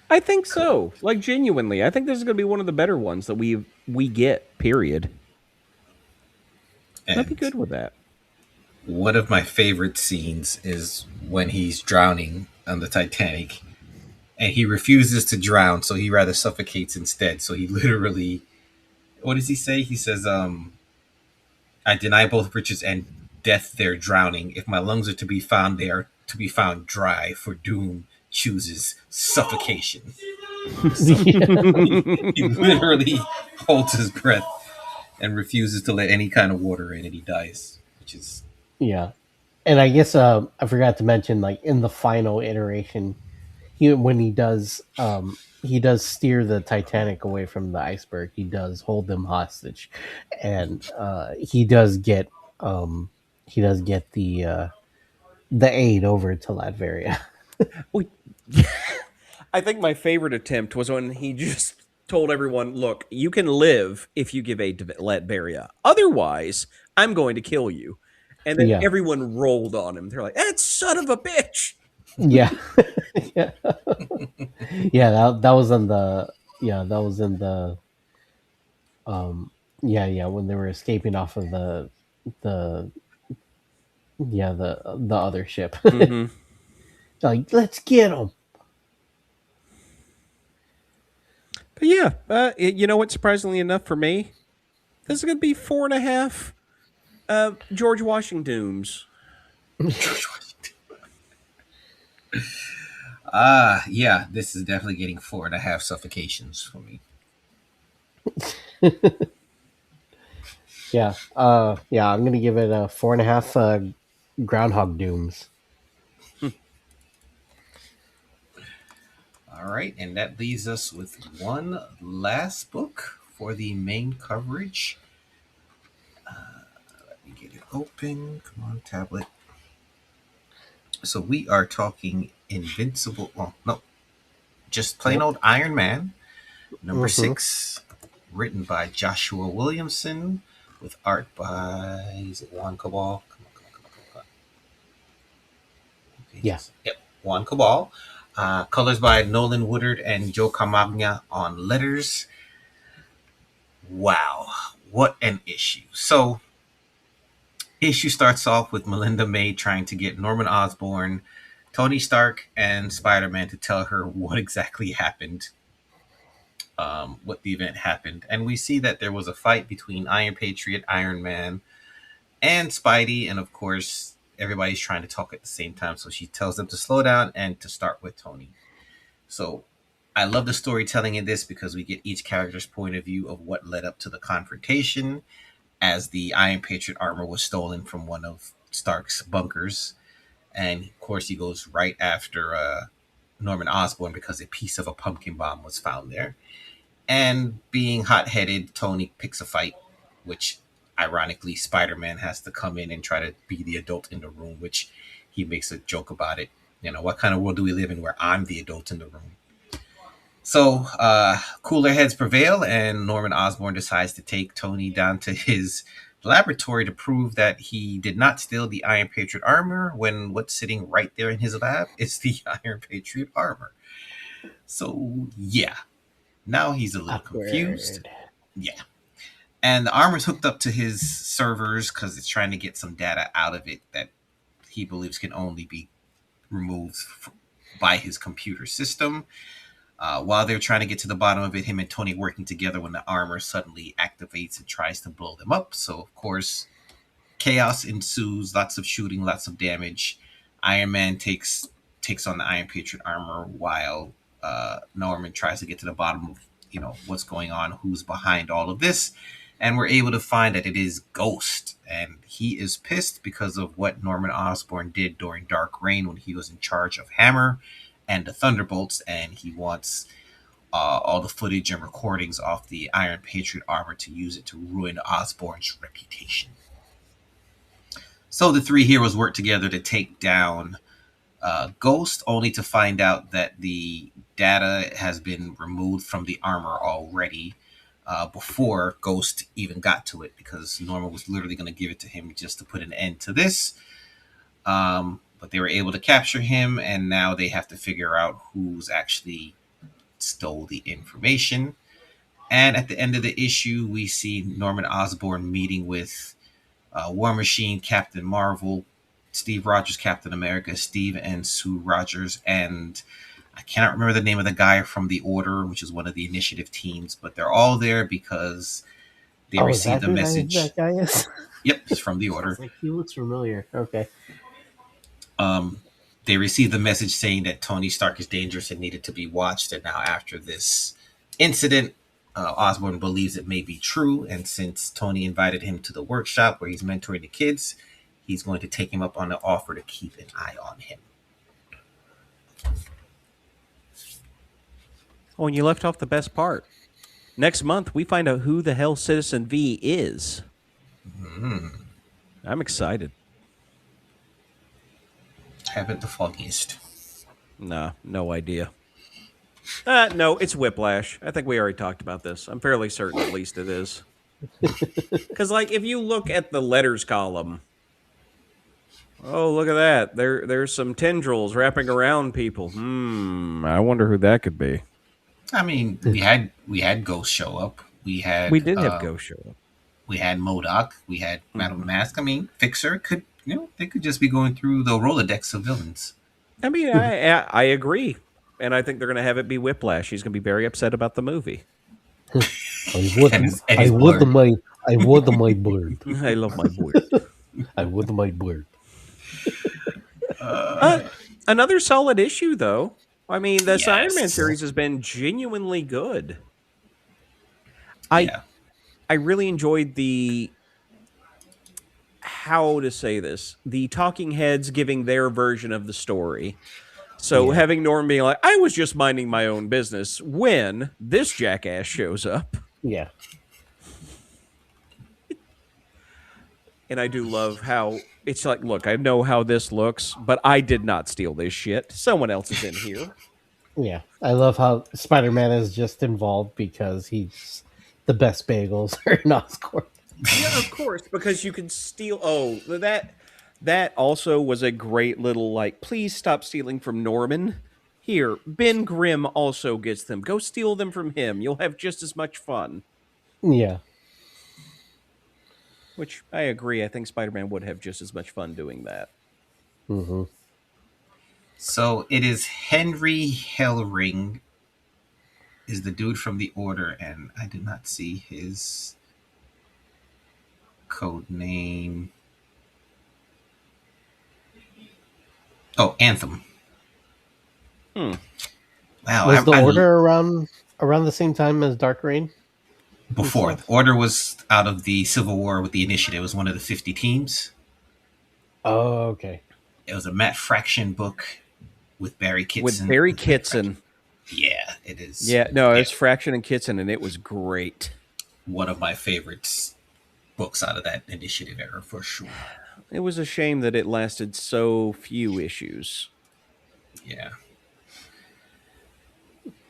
I think so. Like genuinely, I think this is going to be one of the better ones that we get. Period. I'd be And good with that. one of my favorite scenes is when he's drowning on the Titanic and he refuses to drown, so he rather suffocates instead. So he literally, what does he say? He says, I deny both riches and death there drowning. If my lungs are to be found, they are to be found dry, for doom chooses suffocation. So he literally holds his breath and refuses to let any kind of water in, and he dies, which is Yeah, and I guess I forgot to mention, like in the final iteration, when he does steer the Titanic away from the iceberg. He does hold them hostage, and he does get the aid over to Latveria. We- I think my favorite attempt was when he just told everyone, "Look, you can live if you give aid to Latveria. Otherwise, I'm going to kill you." And then Yeah. everyone rolled on him. They're like, "That son of a bitch!" Yeah, yeah, yeah. That was in the um yeah when they were escaping off of the the other ship. Mm-hmm. Like, let's get them. But yeah, you know what? Surprisingly enough for me, this is going to be 4.5 George Washington Dooms. George Washington. Yeah, this is definitely getting 4.5 suffocations for me. Yeah, yeah. I'm gonna give it a 4.5 Groundhog Dooms. All right, and that leaves us with one last book for the main coverage. Let me get it open. Come on, tablet. So we are talking Invincible. Well, no, just plain old Iron Man, number 6, written by Joshua Williamson, with art by, is it Juan Cabal? Come on. Yeah. Yep, Juan Cabal. Colors by Nolan Woodard and Joe Campagna on letters. Wow, what an issue. So, issue starts off with Melinda May trying to get Norman Osborn, Tony Stark, and Spider-Man to tell her what exactly happened, what the event happened. And we see that there was a fight between Iron Patriot, Iron Man, and Spidey. And of course, everybody's trying to talk at the same time. So she tells them to slow down and to start with Tony. So I love the storytelling in this because we get each character's point of view of what led up to the confrontation, as the Iron Patriot armor was stolen from one of Stark's bunkers. And of course, he goes right after Norman Osborn because a piece of a pumpkin bomb was found there. And being hot-headed, Tony picks a fight, which ironically Spider-Man has to come in and try to be the adult in the room, which he makes a joke about it. You know, what kind of world do we live in where I'm the adult in the room? So cooler heads prevail, and Norman Osborn decides to take Tony down to his laboratory to prove that he did not steal the Iron Patriot armor, when what's sitting right there in his lab is the Iron Patriot armor. So yeah, now he's a little confused. Yeah. And the armor's hooked up to his servers because it's trying to get some data out of it that he believes can only be removed by his computer system. While they're trying to get to the bottom of it, him and Tony working together, when the armor suddenly activates and tries to blow them up. So, of course, chaos ensues, lots of shooting, lots of damage. Iron Man takes on the Iron Patriot armor, while Norman tries to get to the bottom of, what's going on, who's behind all of this. And we're able to find that it is Ghost. And he is pissed because of what Norman Osborn did during Dark Reign when he was in charge of Hammer, and the Thunderbolts, and he wants all the footage and recordings off the Iron Patriot armor to use it to ruin Osborn's reputation. So the three heroes work together to take down Ghost, only to find out that the data has been removed from the armor already before Ghost even got to it, because Norman was literally going to give it to him just to put an end to this. But they were able to capture him, and now they have to figure out who's actually stole the information. And at the end of the issue, we see Norman Osborn meeting with War Machine, Captain Marvel, Steve Rogers, Captain America, Steve and Sue Rogers, and I cannot remember the name of the guy from the Order, which is one of the initiative teams, but they're all there because they received a message. That guy is? Yep, it's from the Order. Like, he looks familiar. Okay. They received a message saying that Tony Stark is dangerous and needed to be watched, and now after this incident, Osborn believes it may be true, and since Tony invited him to the workshop where he's mentoring the kids, he's going to take him up on the offer to keep an eye on him. Oh, and you left off the best part. Next month, we find out who the hell Citizen V is. I'm excited. Haven't the foggiest. Nah, no idea. No, it's Whiplash. I think we already talked about this. I'm fairly certain at least it is. Because, like, if you look at the letters column, oh, look at that. There's some tendrils wrapping around people. I wonder who that could be. I mean, we had Ghost show up. We did have Ghost show up. We had MODOK. We had Madam Mask. I mean, Fixer could, they could just be going through the Rolodex of villains. I mean, I agree. And I think they're going to have it be Whiplash. He's going to be very upset about the movie. I would my bird. I love my bird. I would my bird. Another solid issue, though. I mean, this Yes. Iron Man series has been genuinely good. I really enjoyed the, how to say this, the talking heads giving their version of the story. So having Norm being like, I was just minding my own business when this jackass shows up. Yeah. And I do love how it's like, look, I know how this looks, but I did not steal this shit. Someone else is in here. Yeah. I love how Spider-Man is just involved because he's the best bagels are in Oscorp. Yeah, of course, because you can steal. Oh, that also was a great little, like, please stop stealing from Norman. Here, Ben Grimm also gets them. Go steal them from him. You'll have just as much fun. Yeah. Which, I agree, I think Spider-Man would have just as much fun doing that. Mm-hmm. So it is Henry Hellring is the dude from the Order, and I did not see his code name. Oh, Anthem. Wow. Was the Order around the same time as Dark Reign? Before. The Order was out of the Civil War with the Initiative. It was one of the 50 teams. Oh, okay. It was a Matt Fraction book with Barry Kitson. With Barry Kitson. Yeah, it is. Yeah, no, it's Fraction and Kitson, and it was great. One of my favorites books out of that Initiative era, for sure. It was a shame that it lasted so few issues. Yeah.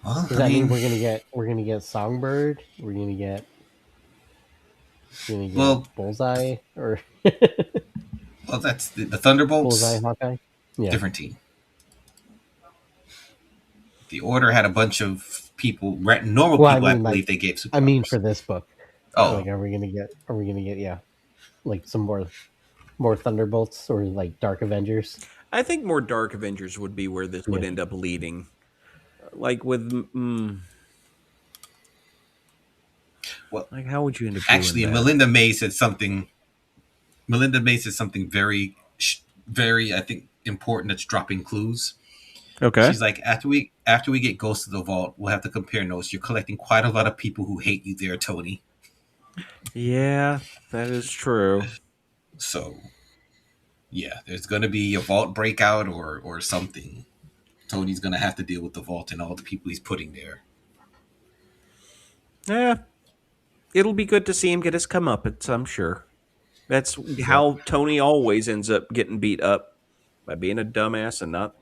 Well, Does that mean we're gonna get Songbird? We're gonna get Bullseye or well, that's the Thunderbolts. Bullseye Hawkeye. Yeah. Different team. The Order had a bunch of people, normal people. I believe they gave superpowers. I mean, for this book. Oh, like, are we gonna get? Yeah, like some more Thunderbolts or like Dark Avengers. I think more Dark Avengers would be where this would end up leading. Like with, well, like how would you end up? Actually, doing that? Melinda May said something very, very, I think, important. That's dropping clues. Okay. She's like, after we get Ghost of the Vault, we'll have to compare notes. You're collecting quite a lot of people who hate you there, Tony. Yeah, that is true. So, yeah, there's going to be a vault breakout or something. Tony's gonna have to deal with the vault and all the people he's putting there. Yeah, it'll be good to see him get his comeuppance, I'm sure. That's Yep. how Tony always ends up getting beat up, by being a dumbass and not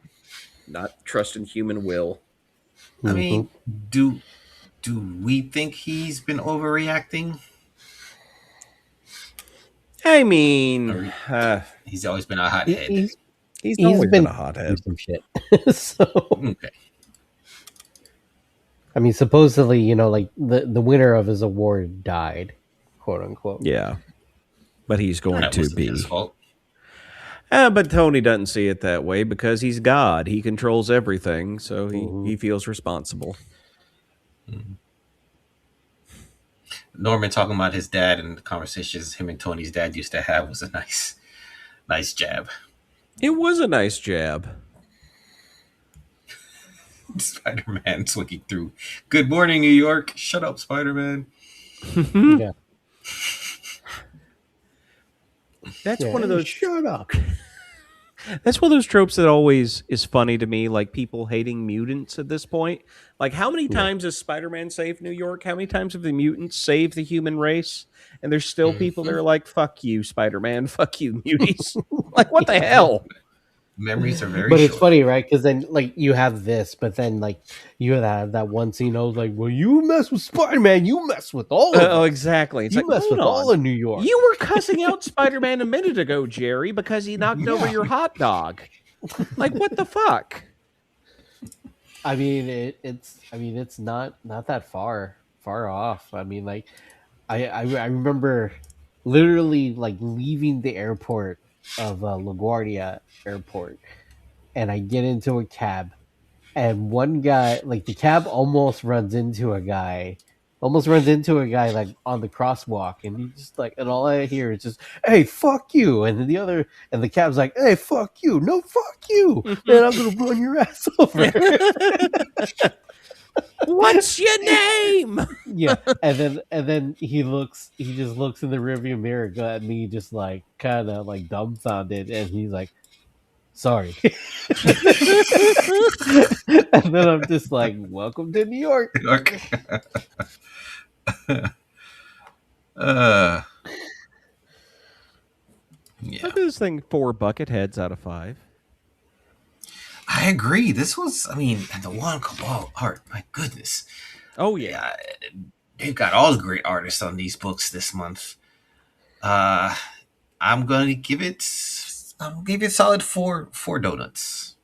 trusting human will. I Mm-hmm. mean, do we think he's been overreacting? I mean, Or he's always been a hothead. he's always been a through hothead. some shit. So Okay. I mean, supposedly, you know, like the winner of his award died, quote unquote. Yeah, but he's going That to wasn't his be. fault. But Tony doesn't see it that way because he's God. He controls everything, so he feels responsible. Norman talking about his dad and the conversations him and Tony's dad used to have was a nice jab. It was a nice jab. Spider-Man swinging through. Good morning, New York. Shut up, Spider-Man. Yeah. That's Yeah, one of those. Shut up. That's one of those tropes that always is funny to me, like people hating mutants at this point. Like, how many times has Spider-Man saved New York? How many times have the mutants saved the human race? And there's still people that are like, fuck you, Spider-Man. Fuck you, muties. Like, what the hell? Memories are very But short. it's funny, right? Because then, like, you have this, but then, like, you have that one scene. I was like, "Well, you mess with Spider-Man, you mess with all of Oh, us. exactly. It's You like, mess hold with all on. of New York." You were cussing out Spider-Man a minute ago, Jerry, because he knocked over your hot dog. Like, what the fuck? I mean, it's not that far off. I mean, like, I remember literally like leaving the airport of LaGuardia Airport, and I get into a cab, and one guy, like, the cab almost runs into a guy like on the crosswalk, and he just like, and all I hear is just, "Hey, fuck you," and then the cab's like, "Hey, fuck you, no, fuck you, man, I'm gonna run your ass over." What's your name? Yeah, and then he just looks in the rearview mirror at me, just like kind of like dumbfounded, and he's like, "Sorry." And then I'm just like, "Welcome to New York." New York. uh, yeah, I this thing 4 bucket heads out of 5. I agree. This was, I mean, and the One Cabal art. My goodness. Oh yeah. They've got all the great artists on these books this month. I'm gonna give it a solid four donuts.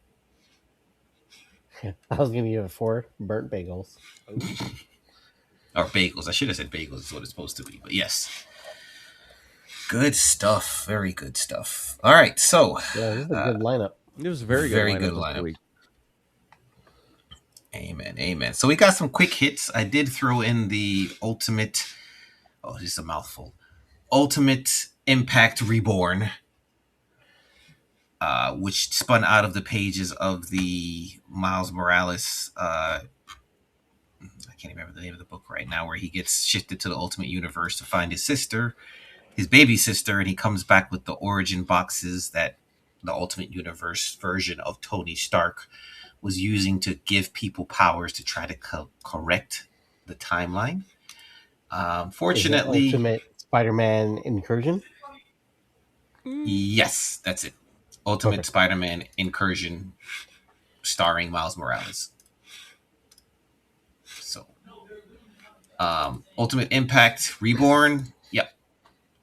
I was gonna give it 4 burnt bagels. Or bagels. I should have said bagels is what it's supposed to be, but yes. Good stuff. Very good stuff. All right, so Yeah, this is a good lineup. It was a very good lineup. Week. Amen. So we got some quick hits. I did throw in the ultimate. Oh, this is a mouthful. Ultimate Impact Reborn, which spun out of the pages of the Miles Morales. I can't remember the name of the book right now, where he gets shifted to the Ultimate Universe to find his sister, his baby sister, and he comes back with the origin boxes that the Ultimate Universe version of Tony Stark was using to give people powers to try to correct the timeline. Fortunately, Ultimate Spider-Man Incursion. Yes, that's it. Ultimate Spider-Man Incursion, starring Miles Morales. So, Ultimate Impact Reborn. Yep,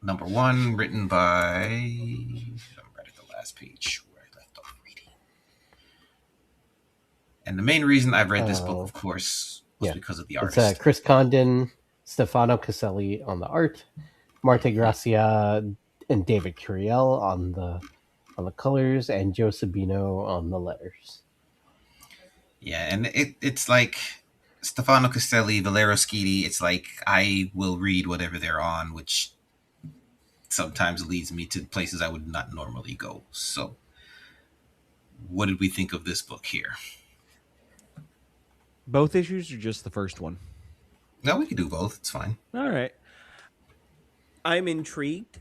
number 1, written by. I'm right at the last page where I left off reading. And the main reason I've read this book, of course, was because of the artist. It's Chris Condon, Stefano Caselli on the art, Marte Gracia and David Curiel on the colors, and Joe Sabino on the letters. Yeah, and it's like Stefano Caselli, Valerio Schiti. It's like I will read whatever they're on, which sometimes leads me to places I would not normally go. So, what did we think of this book here? Both issues or just the first one? No, we can do both. It's fine. All right. I'm intrigued.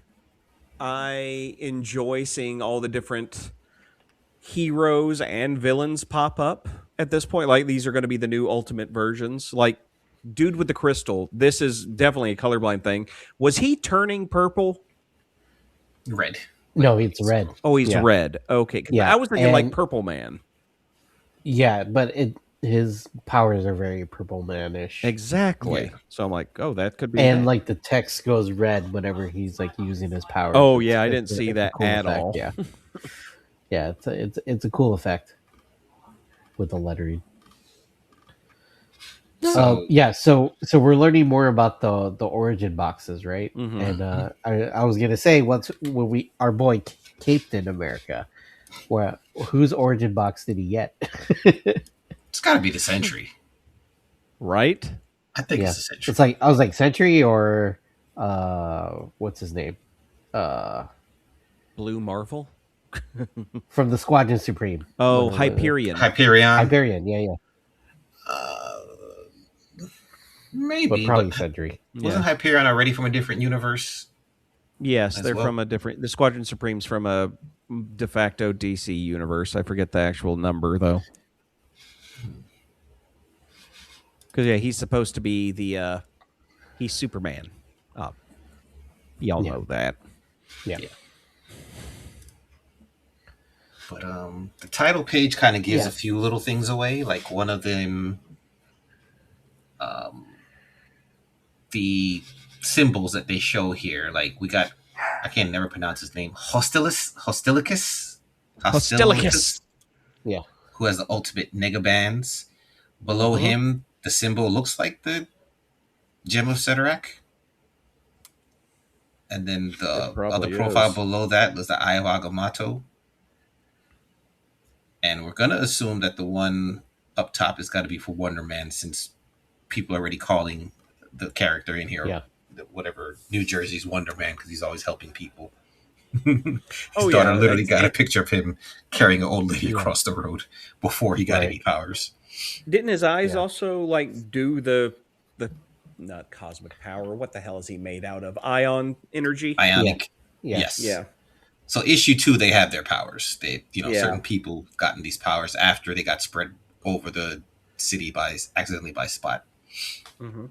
I enjoy seeing all the different heroes and villains pop up at this point. Like, these are going to be the new ultimate versions. Like, dude with the crystal, this is definitely a colorblind thing. Was he turning purple? Red. No, it's red. Oh, he's Yeah. red. Okay. Yeah, I was thinking like and- Purple Man. Yeah, but his powers are very Purple Man-ish. Exactly. Yeah. So I'm like, oh, that could be. And that. like the text goes red whenever he's like using his powers. Oh, yeah, I didn't see it's a that cool at effect, all. Yeah, yeah, it's a cool effect with the lettering. So Yeah, so we're learning more about the origin boxes, right? Mhm. And I was gonna say when our boy Cape-tain America, whose origin box did he get? it's got to be the Sentry. Right? I think Yeah, it's the Sentry. it's like I was like Sentry or what's his name? Blue Marvel? From the Squadron Supreme. Oh, Hyperion. Hyperion. Hyperion, yeah. Maybe. But probably but Sentry. wasn't Hyperion already from a different universe? Yes, as they're well? from a different. The Squadron Supreme's from a de facto DC universe. I forget the actual number though. Because yeah, he's supposed to be the. He's Superman. Y'all Yeah. know that. Yeah. But the title page kind of gives Yeah. a few little things away. Like one of them, the symbols that they show here. Like we got, I can't never pronounce his name. Hostilicus, Yeah. who has the ultimate negabands. Below him, the symbol looks like the Gem of Ceterak. And then the It probably other profile is. below that was the Eye of Agamotto. And we're going to assume that the one up top has got to be for Wonder Man, since people are already calling the character in here, Yeah. whatever, New Jersey's Wonder Man, because he's always helping people. Oh, His daughter yeah, literally it's- got a picture of him carrying an old lady Yeah. across the road before he got Right. any powers. Didn't his eyes Yeah. also like do the not cosmic power? What the hell is he made out of? Ion energy. Ionic. Yeah. Yes. Yeah. So issue 2, they have their powers. They, Yeah. certain people gotten these powers after they got spread over the city accidentally by Spot. Mm-hmm.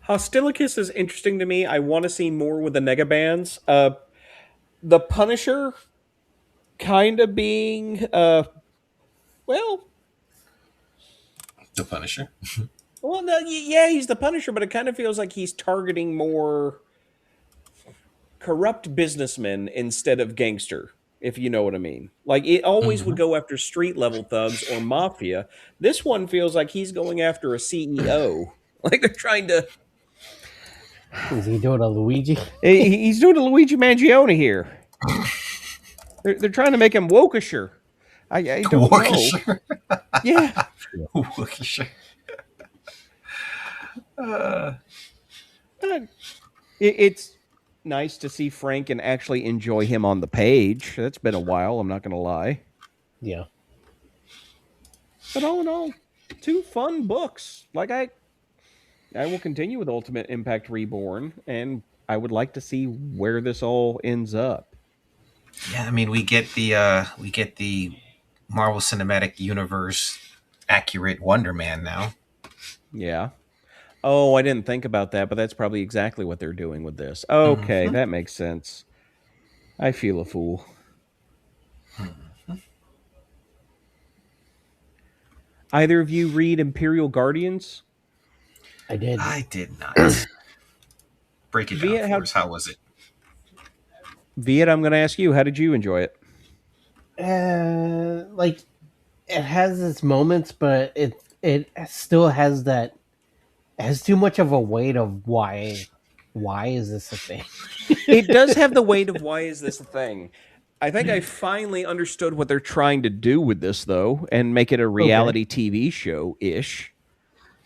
Hostilicus is interesting to me. I want to see more with the negabands. The Punisher kind of being well, The Punisher. no, yeah, he's the Punisher, but it kind of feels like he's targeting more corrupt businessmen instead of gangster, if you know what I mean. Like, it always would go after street level thugs or mafia. This one feels like he's going after a CEO. Like, they're trying to. Is he doing a Luigi? He's doing a Luigi Mangione here. They're trying to make him Wokisher. I don't know. Waukesha. Yeah. Waukesha. It's nice to see Frank and actually enjoy him on the page. That's been a while, I'm not going to lie. Yeah. But all in all, 2 fun books. Like, I will continue with Ultimate Impact Reborn, and I would like to see where this all ends up. Yeah, I mean, we get the Marvel Cinematic Universe accurate Wonder Man now. Yeah. Oh, I didn't think about that, but that's probably exactly what they're doing with this. Okay, that makes sense. I feel a fool. Either of you read Imperial Guardians? I did. I did not. Break it Viet, down for us. How was it? Viet, I'm going to ask you, how did you enjoy it? Like it has its moments, but it still has that. It has too much of a weight of why is this a thing? It does have the weight of why is this a thing. I think I finally understood what they're trying to do with this, though, and make it a reality TV show-ish.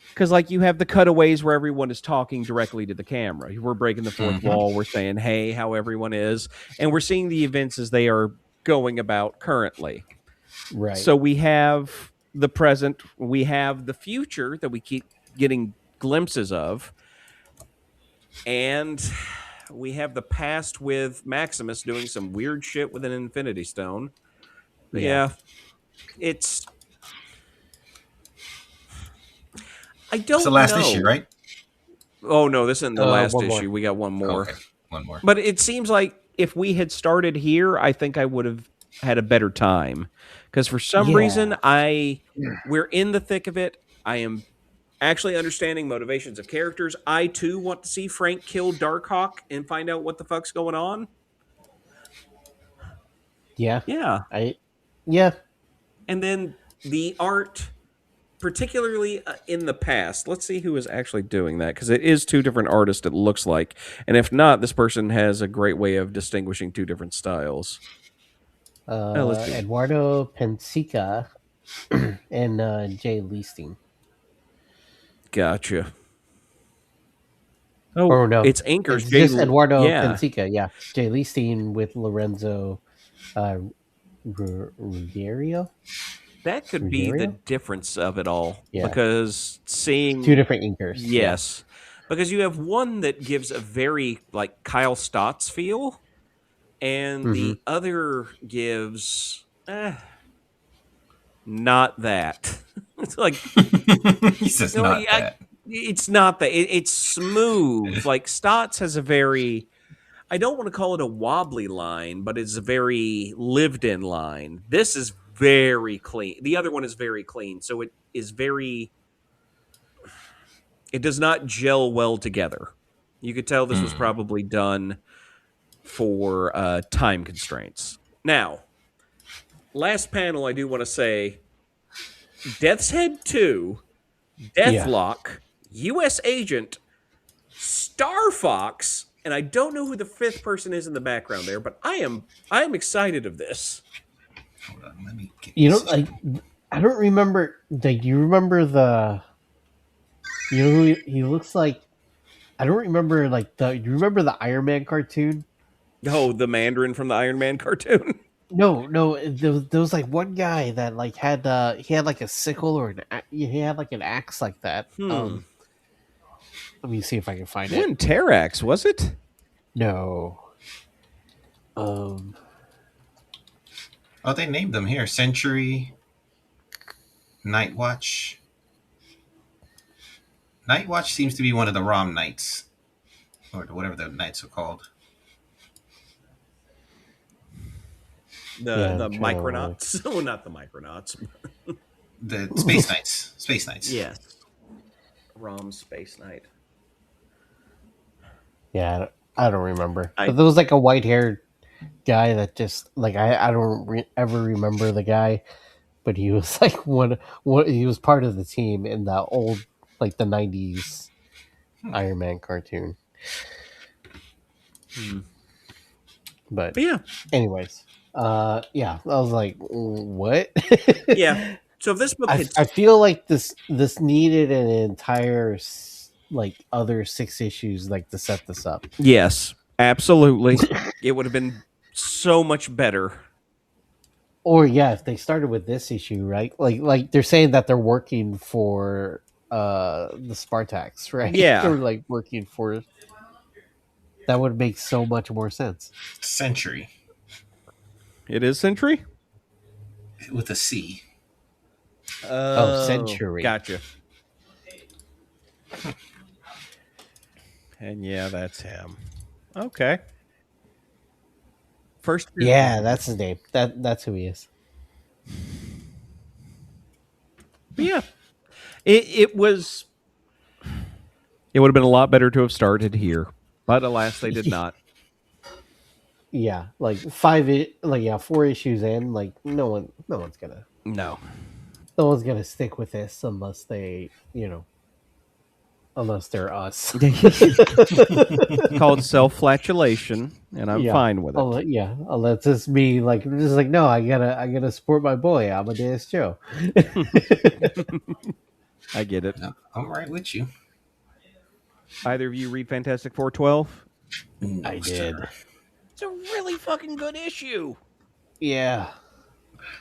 Because, like, you have the cutaways where everyone is talking directly to the camera. We're breaking the fourth wall. We're saying, hey, how everyone is. And we're seeing the events as they are going about currently. Right. So we have the present. We have the future that we keep getting glimpses of. And We have the past with Maximus doing some weird shit with an Infinity Stone. But yeah, it's. I don't It's the last know. issue, right? Oh no, this isn't the last one more. issue. We got one more. Okay, one more. But it seems like if we had started here, I think I would have had a better time. Because for some reason, we're in the thick of it. I am actually understanding motivations of characters. I too want to see Frank kill Darkhawk and find out what the fuck's going on. Yeah. Yeah. Yeah. And then the art, particularly in the past. Let's see who is actually doing that, because it is two different artists, it looks like. And if not, this person has a great way of distinguishing two different styles. Let's see. Eduardo Pensica and Jay Leasting. Gotcha. Oh, Or no, it's inkers. it's just Eduardo yeah. Pensica. Yeah, Jay Leasting with Lorenzo Ruggiero. That could be the difference of it all. Yeah. Because seeing two different inkers. Yes. Yeah. Because you have one that gives a very like Kyle Stotts feel, and the other gives not that. It's like he says not that. It's not that. It's smooth. Like Stotts has a very, I don't want to call it a wobbly line, but it's a very lived-in line. This is very clean. The other one is very clean, so it is very. It does not gel well together. You could tell this was probably done for time constraints. Now, last panel, I do want to say, Death's Head 2, Deathlock, U.S. Agent, Star Fox, and I don't know who the fifth person is in the background there, but I am excited of this. Hold on, let me get like I don't remember. Like, you remember the? You know who he looks like? I don't remember. Like you remember the Iron Man cartoon? Oh, the Mandarin from the Iron Man cartoon. No. There was like one guy that like had he had like a sickle or he had like an axe like that. Let me see if I can find it. Terrax, was it? No. Oh, they named them here. Century, Night Watch. Night Watch seems to be one of the ROM Knights, or whatever the Knights are called. The Micronauts. Oh, not the Micronauts. The Space Knights. Space Knights. Yes. ROM Space Knight. Yeah, I don't remember. But there was like a white-haired guy that just like I don't ever remember the guy, but he was like he was part of the team in the old like the 90s Iron Man cartoon. But yeah. Anyways, I was like, what? Yeah. So if this book I feel like this needed an entire like other 6 issues like to set this up. Yes, absolutely. It would have been so much better. Or if they started with this issue, right? Like they're saying that they're working for the Spartax, right? Yeah. They're like working for. That would make so much more sense. Century. It is Century? With a C. Century. Gotcha. And yeah, that's him. Okay. First. Yeah, that's his name. That's who he is. But yeah. It was. It would have been a lot better to have started here, but alas, they did not. Yeah, like 4 issues in, like no one's gonna stick with this unless they, unless they're us. It's called self-flatulation, and I'm fine with it. Unless it's me, like just like no, I gotta support my boy Amadeus Joe. I get it. No, I'm right with you. Either of you read Fantastic 412? No, I did. It's a really fucking good issue. Yeah.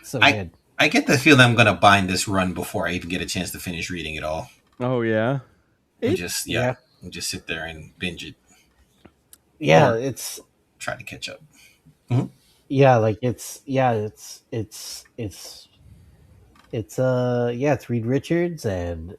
So good. I get the feeling I'm gonna bind this run before I even get a chance to finish reading it all. Oh yeah. And just sit there and binge it. yeah, or it's try to catch up. yeah, like it's Reed Richards and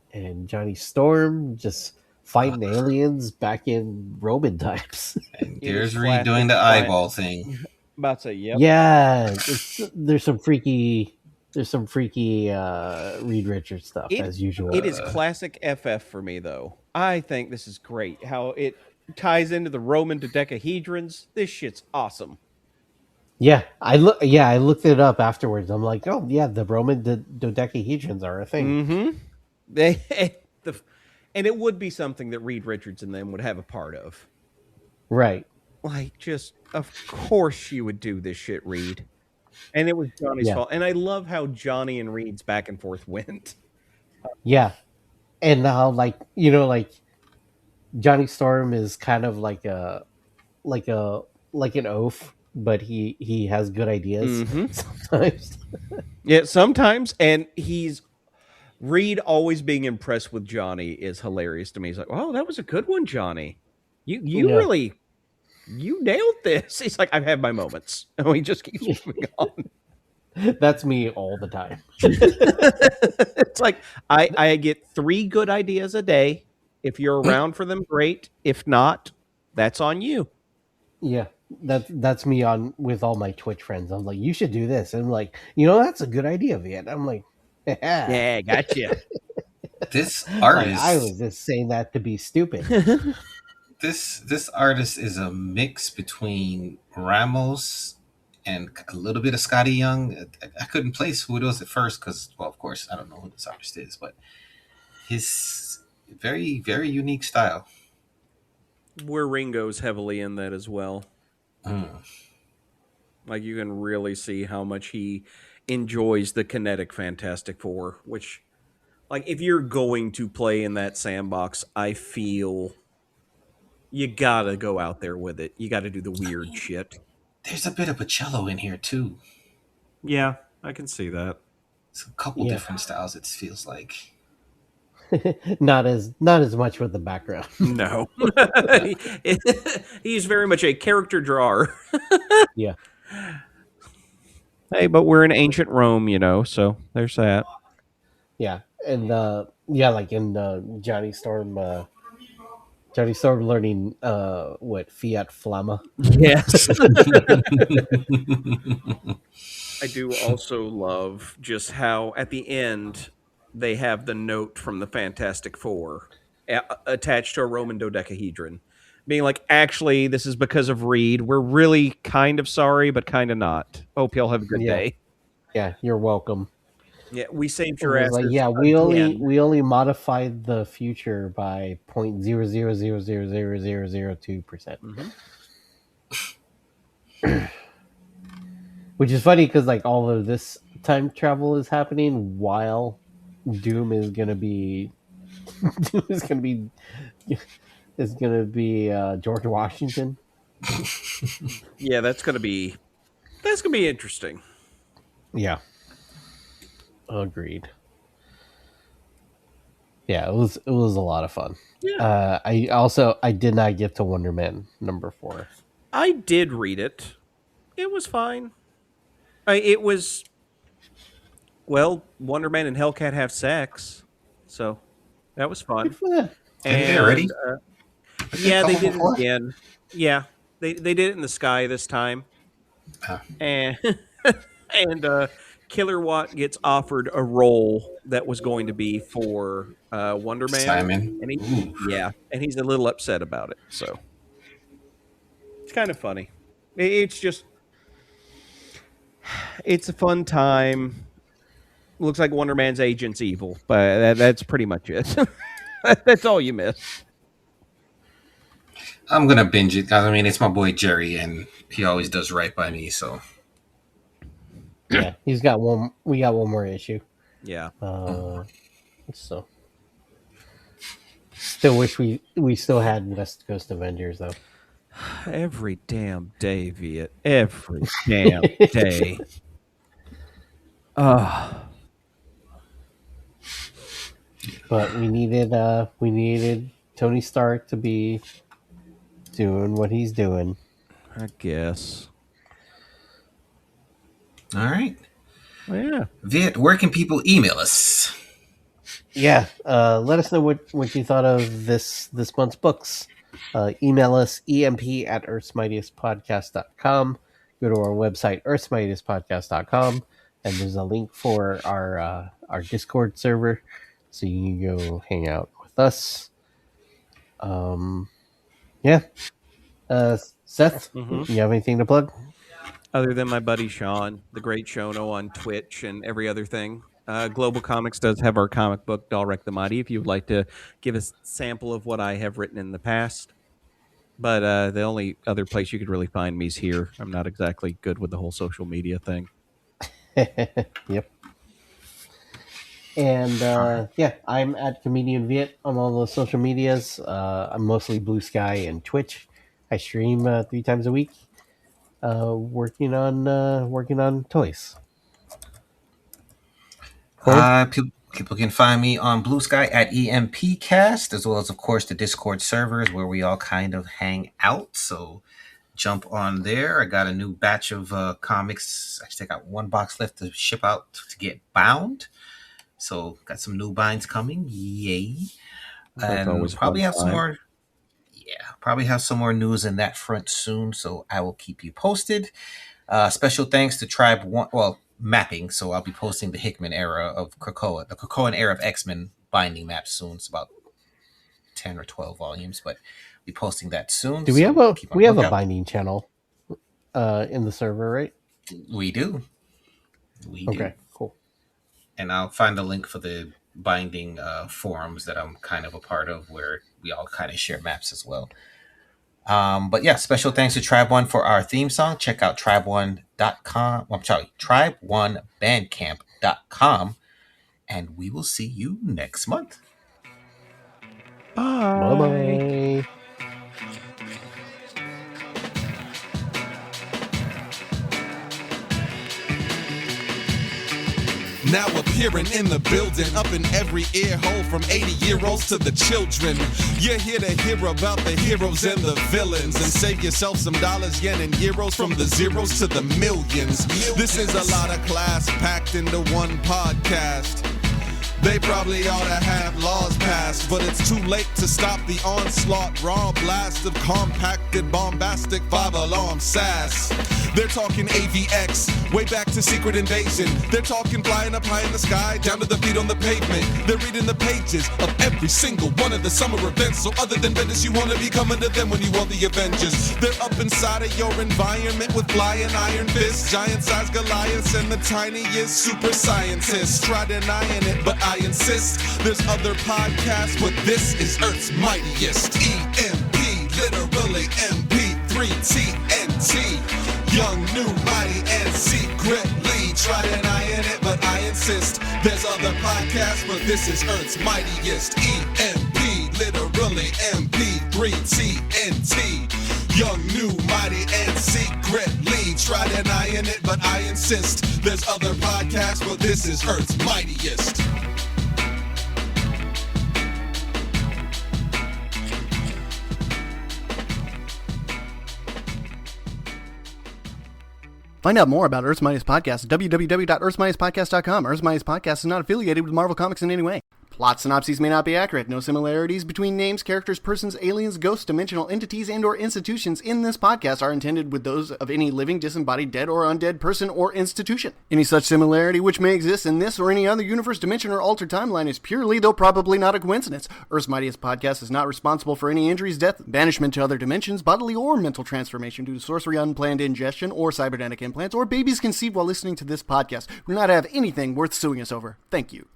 Johnny Storm just Uh, fighting aliens back in Roman times. and It is there's Reed doing classic. the eyeball thing. About to say, yep. Yeah, it's there's some freaky Reed Richards stuff It as usual. it is classic FF for me though. I think this is great. How it ties into the Roman dodecahedrons. This shit's awesome. I looked it up afterwards. I'm like, oh yeah, the Roman dodecahedrons are a thing. Mm-hmm. They the and it would be something that Reed Richards and them would have a part of. Right. Like, just of course you would do this shit, Reed. And it was Johnny's Yeah. fault. And I love how Johnny and Reed's back and forth went. Yeah. And now like Johnny Storm is kind of like a like an oaf, but he has good ideas Mm-hmm. sometimes. Yeah, sometimes, and he's Reed always being impressed with Johnny is hilarious to me. He's like, "Oh, that was a good one, Johnny. You Yeah. really you nailed this." He's like, "I've had my moments," and he just keeps moving on. That's me all the time. It's like I get 3 good ideas a day. If you're around for them, great. If not, that's on you. Yeah. That's me on with all my Twitch friends. I'm like, you should do this. And I'm like, that's a good idea, Viet. I'm like, yeah. Yeah, gotcha. This Like I artist, was just saying that to be stupid. this artist is a mix between Ramos and a little bit of Scotty Young. I couldn't place who it was at first because, well, of course, I don't know who this artist is, but his very, very unique style. Where Ringo's heavily in that as well. Mm. Like, you can really see how much he enjoys the kinetic Fantastic Four, which, like, if you're going to play in that sandbox, I feel you gotta go out there with it. You gotta do the weird shit. There's a bit of a cello in here too. Yeah, I can see that. It's a couple Yeah. different styles. It feels like. not as much with the background. No. He's very much a character drawer. Yeah. Hey, but we're in ancient Rome, so there's that. Yeah. And like in Johnny Storm learning what Fiat Flamma. Yes. I do also love just how at the end they have the note from the Fantastic Four attached to a Roman dodecahedron, being like, actually, this is because of Reed. We're really kind of sorry, but kind of not. Hope y'all have a good Yeah. day. Yeah, you're welcome. Yeah, we saved It your was asses. like, yeah, again. we only modified the future by 0.00000002%. Mhm. Which is funny because like all of this time travel is happening while Doom is gonna be Doom is gonna be George Washington. Yeah, that's gonna be interesting. Yeah, agreed. Yeah, it was a lot of fun. Yeah. I did not get to Wonder Man #4. I did read it. It was fine. It was Wonder Man and Hellcat have sex, so that was fun. Yeah. Didn't they already? Yeah, they Couple did before? it again. Yeah, they did it in the sky this time, Ah. and and Killer Watt gets offered a role that was going to be for Wonder Man, Simon. and Ooh. and he's a little upset about it. So it's kind of funny. It's just it's a fun time. Looks like Wonder Man's agent's evil, but that's pretty much it. That's all you miss. I'm gonna binge it. I mean, it's my boy Jerry, and he always does right by me. So Yeah, he's got one. We got one more issue. Yeah. So still wish we still had West Coast Avengers though. Every damn day, Viet. Every damn day. But we needed Tony Stark to be doing what he's doing. I guess. All right. Well, yeah. Viet, where can people email us? Yeah, let us know what you thought of this month's books. Email us emp at earthsmightiestpodcast.com. Go to our website earthsmightiestpodcast.com, and there's a link for our Discord server, so you can go hang out with us. Yeah. Seth, Mhm. you have anything to plug? Other than my buddy Sean, the great Shono on Twitch and every other thing. Global Comics does have our comic book, Dalrek the Mighty, if you would like to give a sample of what I have written in the past. But the only other place you could really find me is here. I'm not exactly good with the whole social media thing. Yep. And yeah, I'm at Comedian Viet on all the social medias. I'm mostly Blue Sky and Twitch. I stream 3 times a week, working on toys. Corey? People can find me on Blue Sky at EMPcast, as well as, of course, the Discord servers where we all kind of hang out. So jump on there. I got a new batch of comics. Actually, I got 1 box left to ship out to get bound. So got some new binds coming. Yay. That's always And probably fun have some time. more. Yeah, probably have some more news in that front soon. So I will keep you posted. Special thanks to Tribe One. Well, mapping. So I'll be posting the Hickman era of Krakoa, the Krakoan era of X-Men binding map soon. It's about 10 or 12 volumes, but we'll be posting that soon. Do we have a keep on lookout. binding channel in the server, right? We do. Okay, cool. And I'll find the link for the binding forums that I'm kind of a part of, where we all kind of share maps as well. But yeah, special thanks to Tribe One for our theme song. Check out tribe1.com. I'm sorry, tribe1bandcamp.com, and we will see you next month. Bye. Bye. Now appearing in the building, up in every ear hole from 80-year-olds to the children. You're here to hear about the heroes and the villains, and save yourself some dollars, yen, and euros, from the zeros to the millions. This is a lot of class packed into one podcast. They probably ought to have laws passed, but it's too late to stop the onslaught. Raw blast of compacted, bombastic, 5-alarm sass. They're talking AVX, way back to Secret Invasion. They're talking flying up high in the sky, down to the feet on the pavement. They're reading the pages of every single one of the summer events. So other than Bendis, you want to be coming to them when you want the Avengers. They're up inside of your environment with flying iron fists, giant-sized Goliaths, and the tiniest super scientists. Try denying it, but I insist. There's other podcasts, but this is Earth's Mightiest. EMP, literally MP3 TNT. Young, new, mighty, and secretly. Try denying it, but I insist. There's other podcasts, but this is Earth's Mightiest. EMP, literally MP3 TNT. Young, new, mighty, and secretly. Try denying it, but I insist. There's other podcasts, but this is Earth's Mightiest. Find out more about Earth's Mightiest Podcast at www.earthsmightiestpodcast.com. Earth's Mightiest Podcast is not affiliated with Marvel Comics in any way. Plot synopses may not be accurate. No similarities between names, characters, persons, aliens, ghosts, dimensional entities, and or institutions in this podcast are intended with those of any living, disembodied, dead, or undead person or institution. Any such similarity which may exist in this or any other universe, dimension, or altered timeline is purely, though probably not a coincidence. Earth's Mightiest Podcast is not responsible for any injuries, death, banishment to other dimensions, bodily or mental transformation due to sorcery, unplanned ingestion, or cybernetic implants, or babies conceived while listening to this podcast. We do not have anything worth suing us over. Thank you.